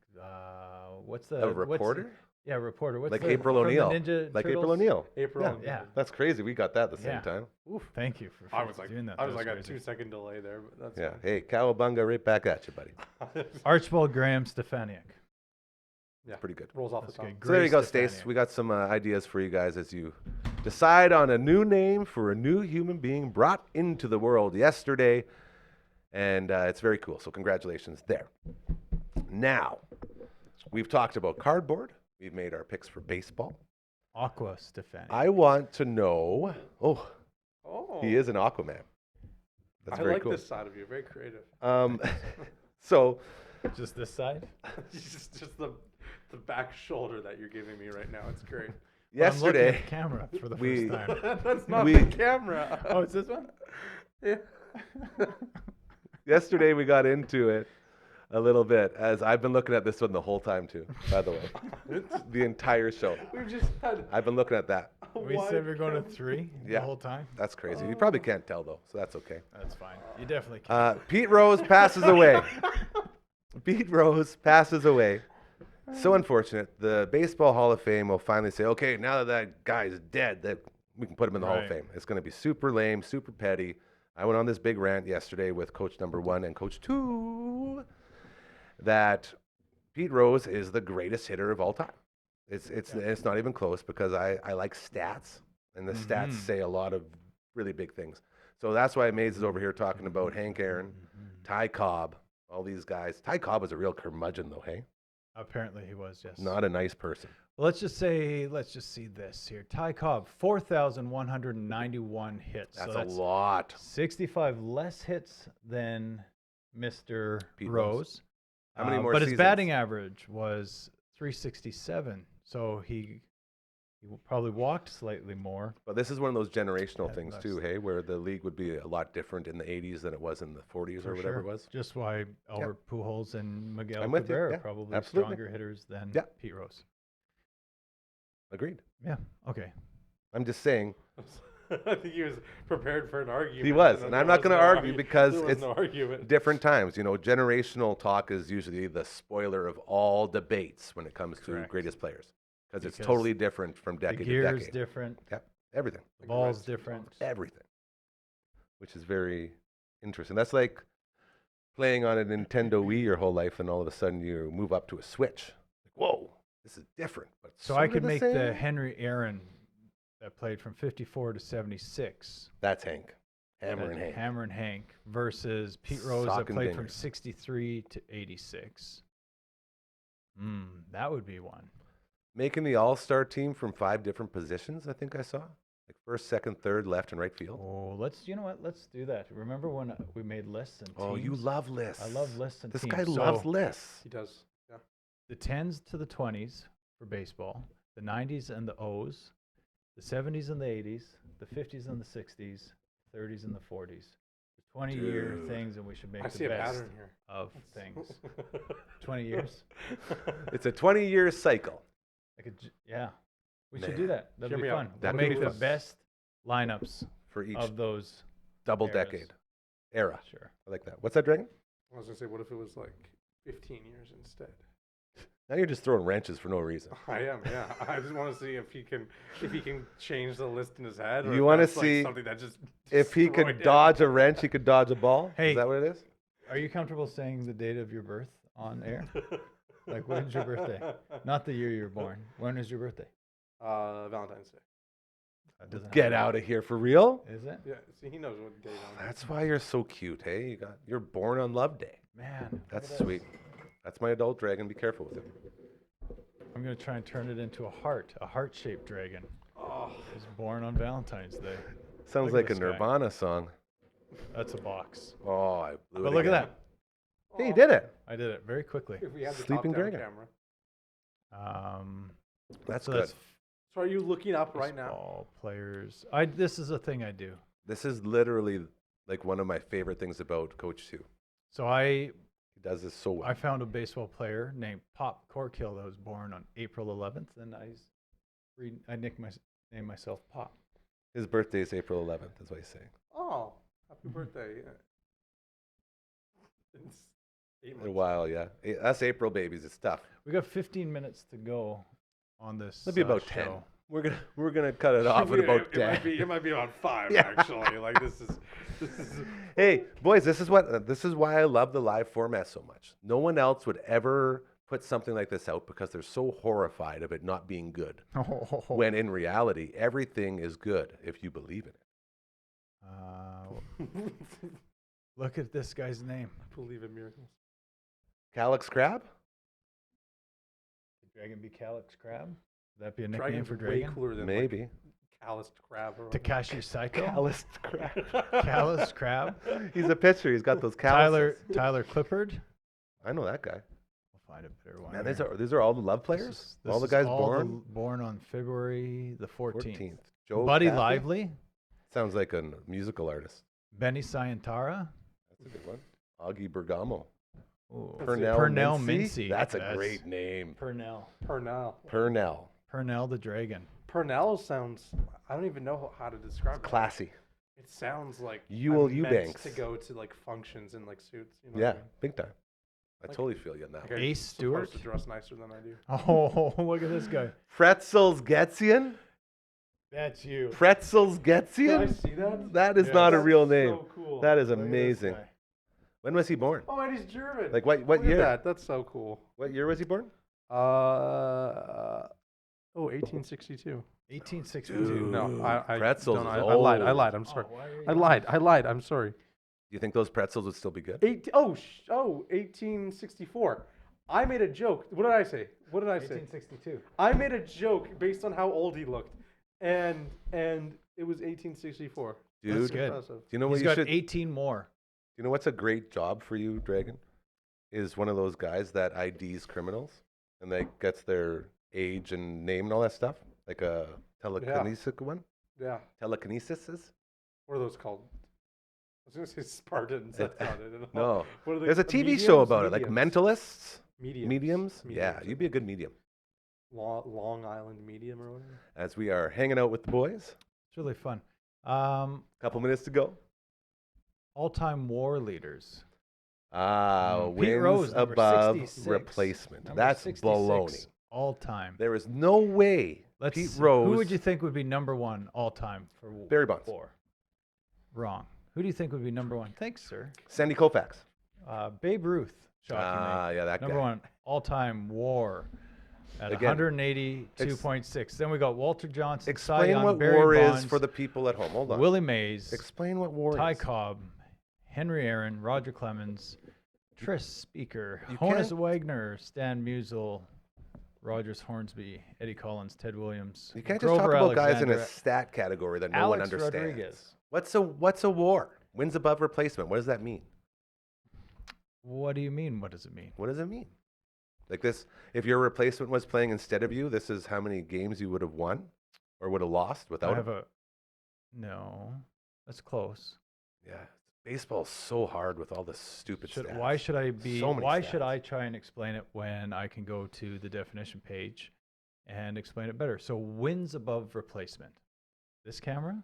what's the A reporter? Yeah, reporter. What's Like the, April from the O'Neil. Ninja Like April Turtles? O'Neil. April. Yeah. and- Yeah. That's crazy. We got that at the same Yeah. time. Thank you for I was like, doing that. I was That like a crazy. 2-second delay there, but that's Yeah. Hey, cowabunga right back at you, buddy. Archibald Graham Stefaniak. yeah, Pretty good. rolls off That's the tongue. good. So there you go, Grace Stace. Stefaniak. We got some ideas for you guys as you decide on a new name for a new human being brought into the world yesterday. And it's very cool. So congratulations there. Now, we've talked about cardboard. We've made our picks for baseball. Aqua Stefaniak. I want to know. Oh, Oh, he is an Aquaman. That's I very like cool. this side of you. Very creative. So Just this side. just the back shoulder that you're giving me right now. It's great. I'm looking at yesterday, the camera for the we- first time. That's not We- the camera. Oh, it's this one. Yeah. yesterday we got into it a little bit, as I've been looking at this one the whole time too, by the way. The entire show. We've just had I've been looking at that. a We wide said we're going to camera. 3 Yeah. the whole time. That's crazy. You probably can't tell though, so that's okay. That's fine. You definitely can. Pete Rose passes away. Pete Rose passes away. So unfortunate. The Baseball Hall of Fame will finally say, okay, now that that guy's dead, that we can put him in the Hall of Right. Fame. It's going to be super lame, super petty. I went on this big rant yesterday with Coach number 1 and Coach 2 that Pete Rose is the greatest hitter of all time. It's not even close, because I like stats, and the stats say a lot of really big things. So that's why Maze is over here talking about Hank Aaron, Ty Cobb, all these guys. Ty Cobb was a real curmudgeon, though, hey? Apparently he was, yes. Not a nice person. Let's just see this here. Ty Cobb, 4,191 hits. That's, so a lot. 65 less hits than Mr. Pete Rose. Rose. How many more But his seasons? batting average was 367. So he probably walked slightly more. But this is one of those generational Yeah, things, that's- too, hey, where the league would be a lot different in the 80s than it was in the 40s or For whatever sure. it was. Just why Albert Pujols and Miguel I'm with you, Cabrera yeah, are probably absolutely. stronger hitters than Yeah. Pete Rose. Agreed. Yeah. Okay. I'm just saying. I think he was prepared for an argument. He was, then and there I'm not was going to no argue because there was it's no argument. different times. You know, generational talk is usually the spoiler of all debates when it comes to Correct. greatest players, because it's Because totally different from The decade to gear's decade. different. Yep, everything, The ball's rest different. everything, which is very interesting. That's like playing on a Nintendo Wii your whole life, and all of a sudden you move up to a Switch. Like, whoa, this is different. But So I sorta could the make the same. Henry Aaron that played from 54 to 76. That's Hank, Hammer and Hank. Hammer and Hank versus Pete Rose Sock that and played from dingers. 63 to 86. That would be one. Making the All-Star team from 5 different positions, I think I saw. Like first, second, third, left, and right field. Oh, you know what? Let's do that. Remember when we made lists and teams? Oh, you love lists. I love lists and This teams. guy So loves lists. He does. Yeah. the 10s to the 20s for baseball, the 90s and the O's, the 70s and the 80s, the 50s and the 60s, 30s and the 40s. 20-year Dude. things, and we should make I the see a best pattern here. of things. 20 years. It's a 20-year cycle. Yeah. We should Man. do that. That'd Hear be me fun. out. We'll That could make be the fun. best lineups For each of those. double eras. decade era. Sure. I like that. What's that, Dragon? I was gonna say, what if it was like 15 years instead? Now you're just throwing wrenches for no reason. I am, yeah. I just want to see if he can change the list in his head. Or You if wanna that's, like, see something that just If he destroyed could him. dodge a wrench, he could dodge a ball. Hey. Is that what it is? Are you comfortable saying the date of your birth on air? Like, when's your birthday? Not the year you were born. When is your birthday? Valentine's Day. That doesn't Get have out of here for real. to- Is it? Yeah, see, he knows what day on it. That's why you're so cute, hey? You're born on Love Day. Man. look That's at this. sweet. That's my adult dragon. Be careful with it. I'm going to try and turn it into a heart-shaped dragon. Oh. It was born on Valentine's Day. Sounds Look like at a this guy. Nirvana song. That's a box. Oh, I blew But it look at again. that. Hey, you did it. I did it very quickly. If we had the Sleeping top-down dragon. camera. That's So good. that's So are you looking up right now? baseball players. This is a thing I do. This is literally like one of my favorite things about Coach 2. So I He does this so well. I found a baseball player named Pop Corkill that was born on April 11th, and I named myself Pop. His birthday is April 11th, is what he's saying. Oh, happy birthday. In a while, yeah. Us April babies, it's tough. We got 15 minutes to go on this. Maybe about 10. show. We're gonna cut it off at about 10. It might be about 5 Yeah. actually. Like this is. Hey, boys, this is why I love the live format so much. No one else would ever put something like this out because they're so horrified of it not being good. When in reality, everything is good if you believe in it. Look at this guy's name. Believe in miracles. Calyx Crab? Dragon be Calyx Crab? Would that be a nickname Dragon's for way Dragon? cooler than Maybe. like, calloused crab or Takashi Saito? Calyx Crab. Callous Crab? He's a pitcher. He's got those calluses. Tyler Clippard? I know that guy. We'll find a better one. Man, here. these are all the love players? This All the is guys all born? born on February the 14th. Joe Buddy Caffey? Lively, Sounds like a musical artist. Benny Sayantara, That's a good one. Augie Bergamo. ooh, Purnell Mincy. That's a great name. Purnell. Purnell. The Dragon. Purnell sounds. I don't even know how to describe it. Classy. It sounds like Ewell I'm meant Eubanks. to go to like functions in like suits. You know Yeah, what I mean? big time. I Like- totally feel you on that Like one. I'm Ace Stewart? supposed to dress nicer than I do. Oh, look at this guy. Pretzels Getzian? That's you. Pretzels Did I Getzian? see that? That is Yeah. not a That's real name. So cool. That is Look at this amazing. guy. When was he born? Oh, and he's German. Like what Look at year? that. That's so cool. What year was he born? 1862. 1862. Dude. No, I Pretzels don't know. is I lied. I old. lied. I'm sorry. why are you I lied. I'm sorry. Do you think those pretzels would still be good? 1864. I made a joke. What did I say? 1862. I made a joke based on how old he looked, and it was 1864. Dude, That's good. Impressive. do you know He's what you got should? 18 more. You know what's a great job for you, Dragon? Is one of those guys that IDs criminals and that gets their age and name and all that stuff, like a telekinesis one. Yeah. Telekinesis? What are those called? I was going to say Spartans. That's not it at all. No. What are they? There's a TV show about it, like Mediums? mentalists, Mediums. mediums. Yeah, Mediums. you'd be a good medium. Long Island medium or whatever. As we are hanging out with the boys, It's really fun. couple minutes to go. All-time war leaders. Pete Pete wins Rose, number above 66. replacement. Number That's 66 baloney. All-time. There is no way Let's Pete see, Rose. Who would you think would be number one all-time for Barry Bonds. war? Wrong. Who do you think would be number one? Thanks, sir. Sandy Koufax. Babe Ruth. Shockingly. Yeah, that Number guy. one all-time war at Again, 182.6. Then we got Walter Johnson, Cy Explain Young, what Barry war Bonds, is for the people at home. Hold on. Willie Mays, Explain what war Ty is. Cobb, Henry Aaron, Roger Clemens, Tris Speaker, You Honus can't- Wagner, Stan Musial, Rogers Hornsby, Eddie Collins, Ted Williams. You can't just talk Grover about guys in a Alexander, stat category that no one Alex understands. Rodriguez. What's a war? Wins above replacement. What does that mean? What do you mean? What does it mean? What does it mean? Like this, if your replacement was playing instead of you, this is how many games you would have won or would have lost I without have him. no. That's close. Yeah, baseball's so hard with all the stupid stats. Why should I be? So many why should stats. I try and explain it when I can go to the definition page and explain it better? So wins above replacement. This camera,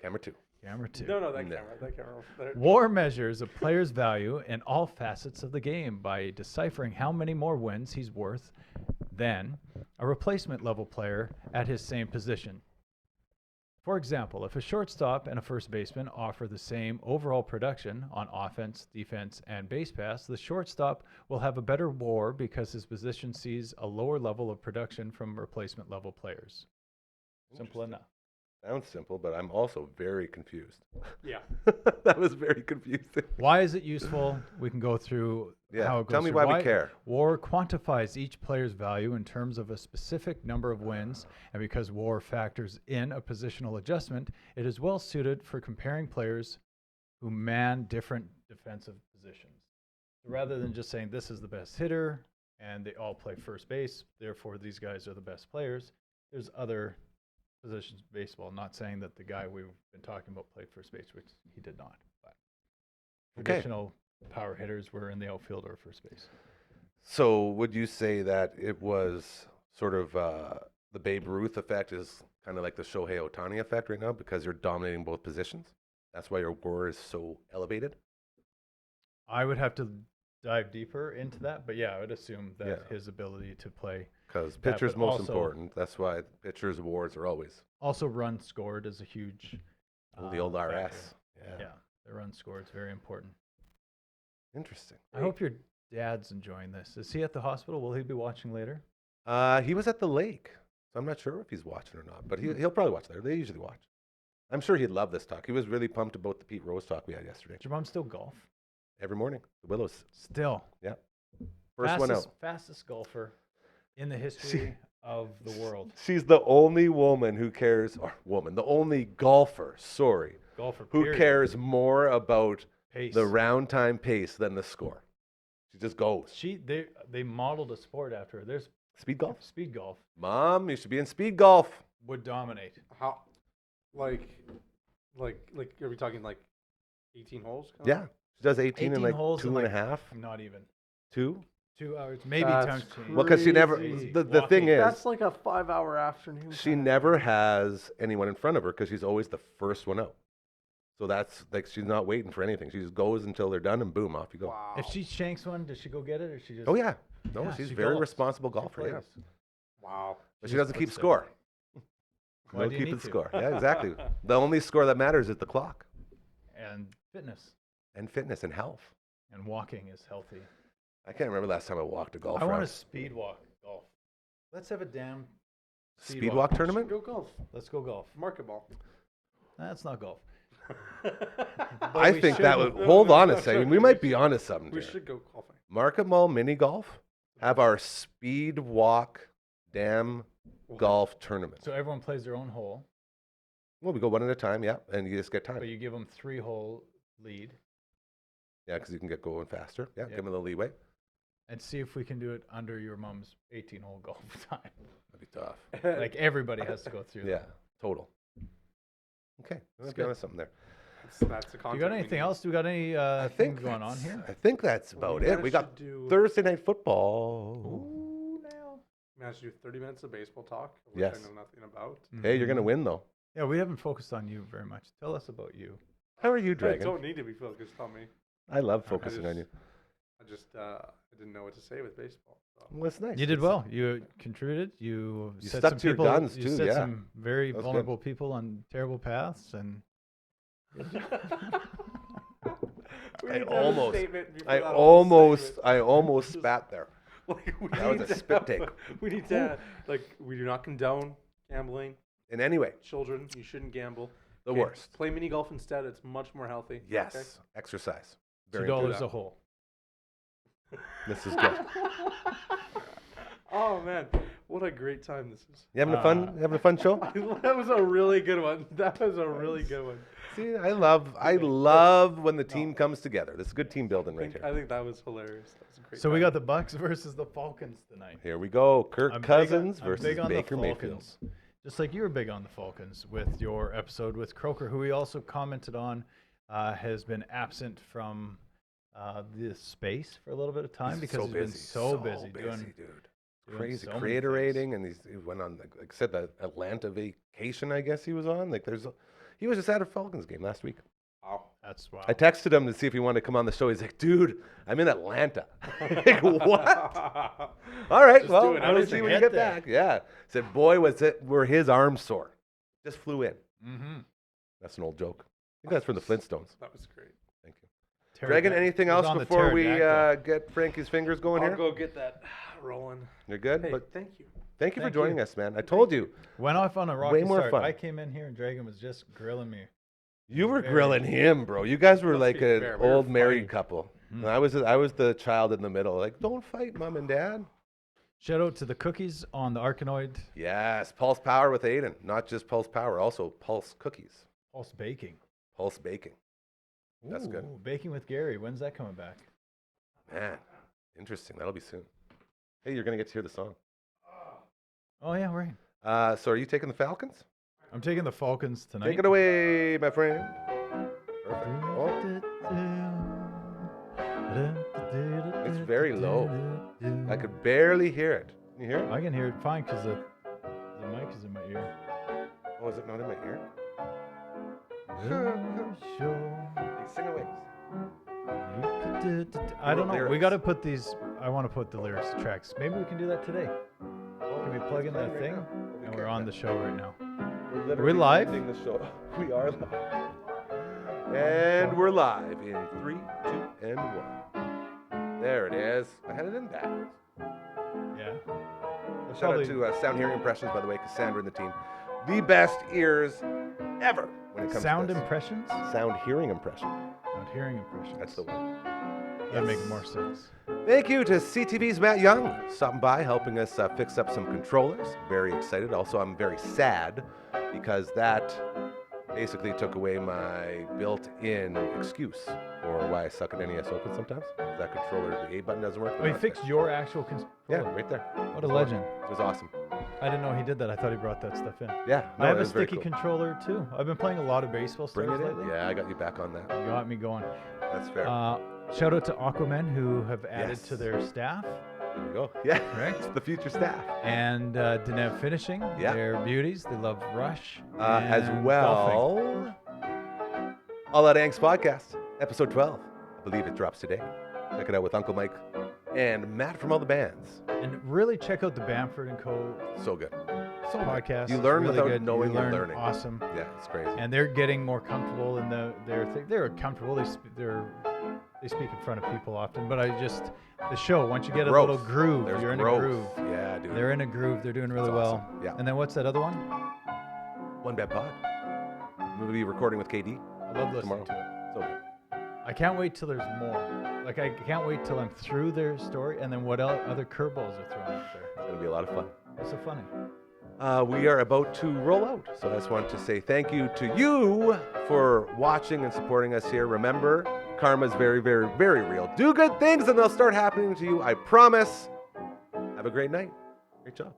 Camera 2. camera 2. No, that No. camera. That camera. There. War measures a player's value in all facets of the game by deciphering how many more wins he's worth than a replacement level player at his same position. For example, if a shortstop and a first baseman offer the same overall production on offense, defense, and base paths, the shortstop will have a better WAR because his position sees a lower level of production from replacement level players. Simple enough. Sounds simple, but I'm also very confused. Yeah. That was very confusing. Why is it useful? We can go through Yeah, how it goes tell me through. why we care. WAR quantifies each player's value in terms of a specific number of wins, and because WAR factors in a positional adjustment, it is well suited for comparing players who man different defensive positions. Rather than just saying this is the best hitter and they all play first base, therefore these guys are the best players, there's other positions in baseball. Not saying that the guy we've been talking about played first base, which he did not. But Okay. traditional power hitters were in the outfield or first base. So would you say that it was sort of the Babe Ruth effect is kind of like the Shohei Ohtani effect right now because you're dominating both positions? That's why your WAR is so elevated? I would have to dive deeper into that, but yeah, I would assume that Yeah. his ability to play, Because Yeah, pitcher's but most also- important. That's why pitchers awards are always also run scored is a huge. the old factor. RS. Yeah, the run score is very important. Interesting. I hope your dad's enjoying this. Is he at the hospital? Will he be watching later? He was at the lake, so I'm not sure if he's watching or not, but he'll probably watch later. They usually watch. I'm sure he'd love this talk. He was really pumped about the Pete Rose talk we had yesterday. Does your mom still golf? Every morning, the Willows. Still. Yeah. First one out. Fastest golfer in the history of the world. She's the only woman who cares, or woman, the only golfer, sorry, Golfer, who period. cares more about Pace. the round time pace than the score. She just goes. They modeled a sport after her. There's Speed golf? speed golf Mom, you should be in speed golf. would dominate. How, like, are we talking like 18 holes? kinda? Yeah. She does 18 in 18 like holes two in and a like- half. Not even 2. 2 hours, maybe That's times change. Well, because she never, Crazy. the thing Walking. is, That's like a 5-hour afternoon. she time. never has anyone in front of her because she's always the first one out. So that's like she's not waiting for anything. She just goes until they're done and boom, off you go. Wow. If she shanks one, does she go get it, or she just? Oh yeah, no, Yeah, she's she very golfs. responsible She golfer. Yeah, plays. Wow. but She she just doesn't keep puts it. score. Why No do you keeping need to? score. Yeah, exactly. The only score that matters is the clock And fitness and fitness and health. and walking is healthy. I can't remember last time I walked a golf I want round. a speed walk golf. Let's have a damn Speed walk tournament. Go golf. Let's go golf. Market ball. That's not golf. I we think should- that would. Hold on a second. We might be onto something We here. should go golfing. Market Mall Mini Golf have our speed walk damn golf tournament. So everyone plays their own hole, Well, we go one at a time, yeah, and you just get time. but you give them 3-hole lead Yeah, because you can get going faster. Yeah, Yeah. give them a little leeway. and see if we can do it under your mom's 18-hole golf time. That'd be tough. Like everybody has to go through. Yeah, total. Okay, let's get good. on to something there. That's the Do you content got we anything need. else? Do we got any I things think going on that's- here? I think that's about it. We got do Thursday night football. Ooh, now. Managed to do 30 minutes of baseball talk, which Yes. I know nothing about. Hey, you're gonna Mhm. win though. Yeah, we haven't focused on you very much. Tell us about you. How are you, I Dragon? don't need to be focused on me. I love focusing on you. I just I didn't know what to say with baseball. So. Well, it's nice. You did It's- well. You contribued. You, You set stuck some to your people, guns, you too, set yeah. some very That was good. vulnerable people on terrible paths, and I almost spat there. Like, we That was need a to spit have- take. We need to like we do not condone gambling. In any way, Children, you shouldn't gamble. the Okay, worst. Play mini golf instead. It's much more healthy. Yes, Okay? exercise. Very $2 important. a hole. This is good. Oh man, what a great time this is. You having a fun? Having a fun show? That was a really good one. That was a really good one. See, I love when the team comes together. This is good team building right I here. think that was hilarious. That was a great So we time. got the Bucks versus the Falcons tonight. Here we go. Kirk I'm big Cousins I'm versus big on the Baker Mayfield. Falcons. Just like you were big on the Falcons with your episode with Croker, who we also commented on, has been absent from the space for a little bit of time because he's been so busy doing dude. doing Crazy so many creator-rating, and he went on, like I said, the Atlanta vacation. I guess he was on. Like, he was just at a Falcons game last week. Wow. That's wow. I texted him to see if he wanted to come on the show. He's like, dude, I'm in Atlanta. Like, what? All right, Just well, doing I will see everything. when you Get get there. back. Yeah. Said, boy, were his arms sore. Just flew in. Mm-hmm. That's an old joke. I think that's from the Flintstones. That was great. Thank you. Dragon, anything else before we get Frankie's fingers going I'll here? go get that rolling. You're good? Hey, But thank you. thank you for Thank joining you. us, man. I told you. Went off on a rocky more start. fun. I came in here and Dragon was just grilling me. You were Very grilling him, bro. You guys were Let's like be an fair, we were old married fighting. couple. Mhm. And I was the child in the middle. Like, don't fight, mom and dad. Shout out to the cookies on the Arkanoid Yes, Pulse Power with Aiden. Not just Pulse Power, also Pulse Cookies, Pulse Baking. Pulse Baking. That's good. Ooh, Baking with Gary. When's that coming back? Man, interesting. That'll be soon. Hey, you're gonna get to hear the song. Oh yeah, right. So are you taking the Falcons? I'm taking the Falcons tonight. Take it away, my friend. Perfect. Oh, it's very low. I could barely hear it. Can you hear it? I can hear it fine because the mic is in my ear. Oh, is it not in my ear? Show. Hey, sing away. I don't know. We lyrics. got to put these. I want to put the lyrics to tracks. Maybe we can do that today. Can we plug in that thing? And we're on the show right now. We're live? ending the show. We are live. And we're live in 3, 2, and 1. There it is. I had it in backwards. Yeah. Shout out to Sound Hearing Impressions, by the way, Cassandra and the team. The best ears ever when it comes Sound to this. impressions? Sound Hearing Impression. Sound hearing impressions. That's the one. That makes more sense. Thank you to CTV's Matt Young stopping by, helping us fix up some controllers. Very excited. Also, I'm very sad because that basically took away my built-in excuse for why I suck at NES Open sometimes. That controller, the A button doesn't work. Oh, he fixed your actual controller? Yeah, right there. What a legend. It was awesome. I didn't know he did that. I thought he brought that stuff in. Yeah. I have it a was very sticky cool. controller too. I've been playing a lot of baseball Bring stars it in. lately. Yeah, I got you back on that. You got me going. That's fair. Shout out to Aquaman who have added Yes. to their staff. There we go. Yeah, Right. It's the future staff. And Denev Finishing. Yeah. They're beauties. They love Rush. As and golfing. well, All That Angst Podcast, episode 12. I believe it drops today. Check it out with Uncle Mike and Matt from all the bands. And really check out the Bamford & Co. So good. podcast. You It's learn really without good. knowing you you're learn learning. Awesome. Yeah, it's crazy. And they're getting more comfortable in their thing. They're comfortable. They speak in front of people often. But the show, once you get a little groove, There's you're growth. in a groove. Yeah, dude. They're in a groove. They're doing really That's well. awesome. Yeah. And then what's that other one? One Bad Pod. We'll be recording with KD I love listening tomorrow. to it. So good. I can't wait till there's more. Like, I can't wait till I'm through their story and then what other curveballs are thrown out there. It's going to be a lot of fun. It's so funny. We are about to roll out. So I just want to say thank you to you for watching and supporting us here. Remember, karma's very, very, very real. Do good things and they'll start happening to you. I promise. Have a great night. Great job.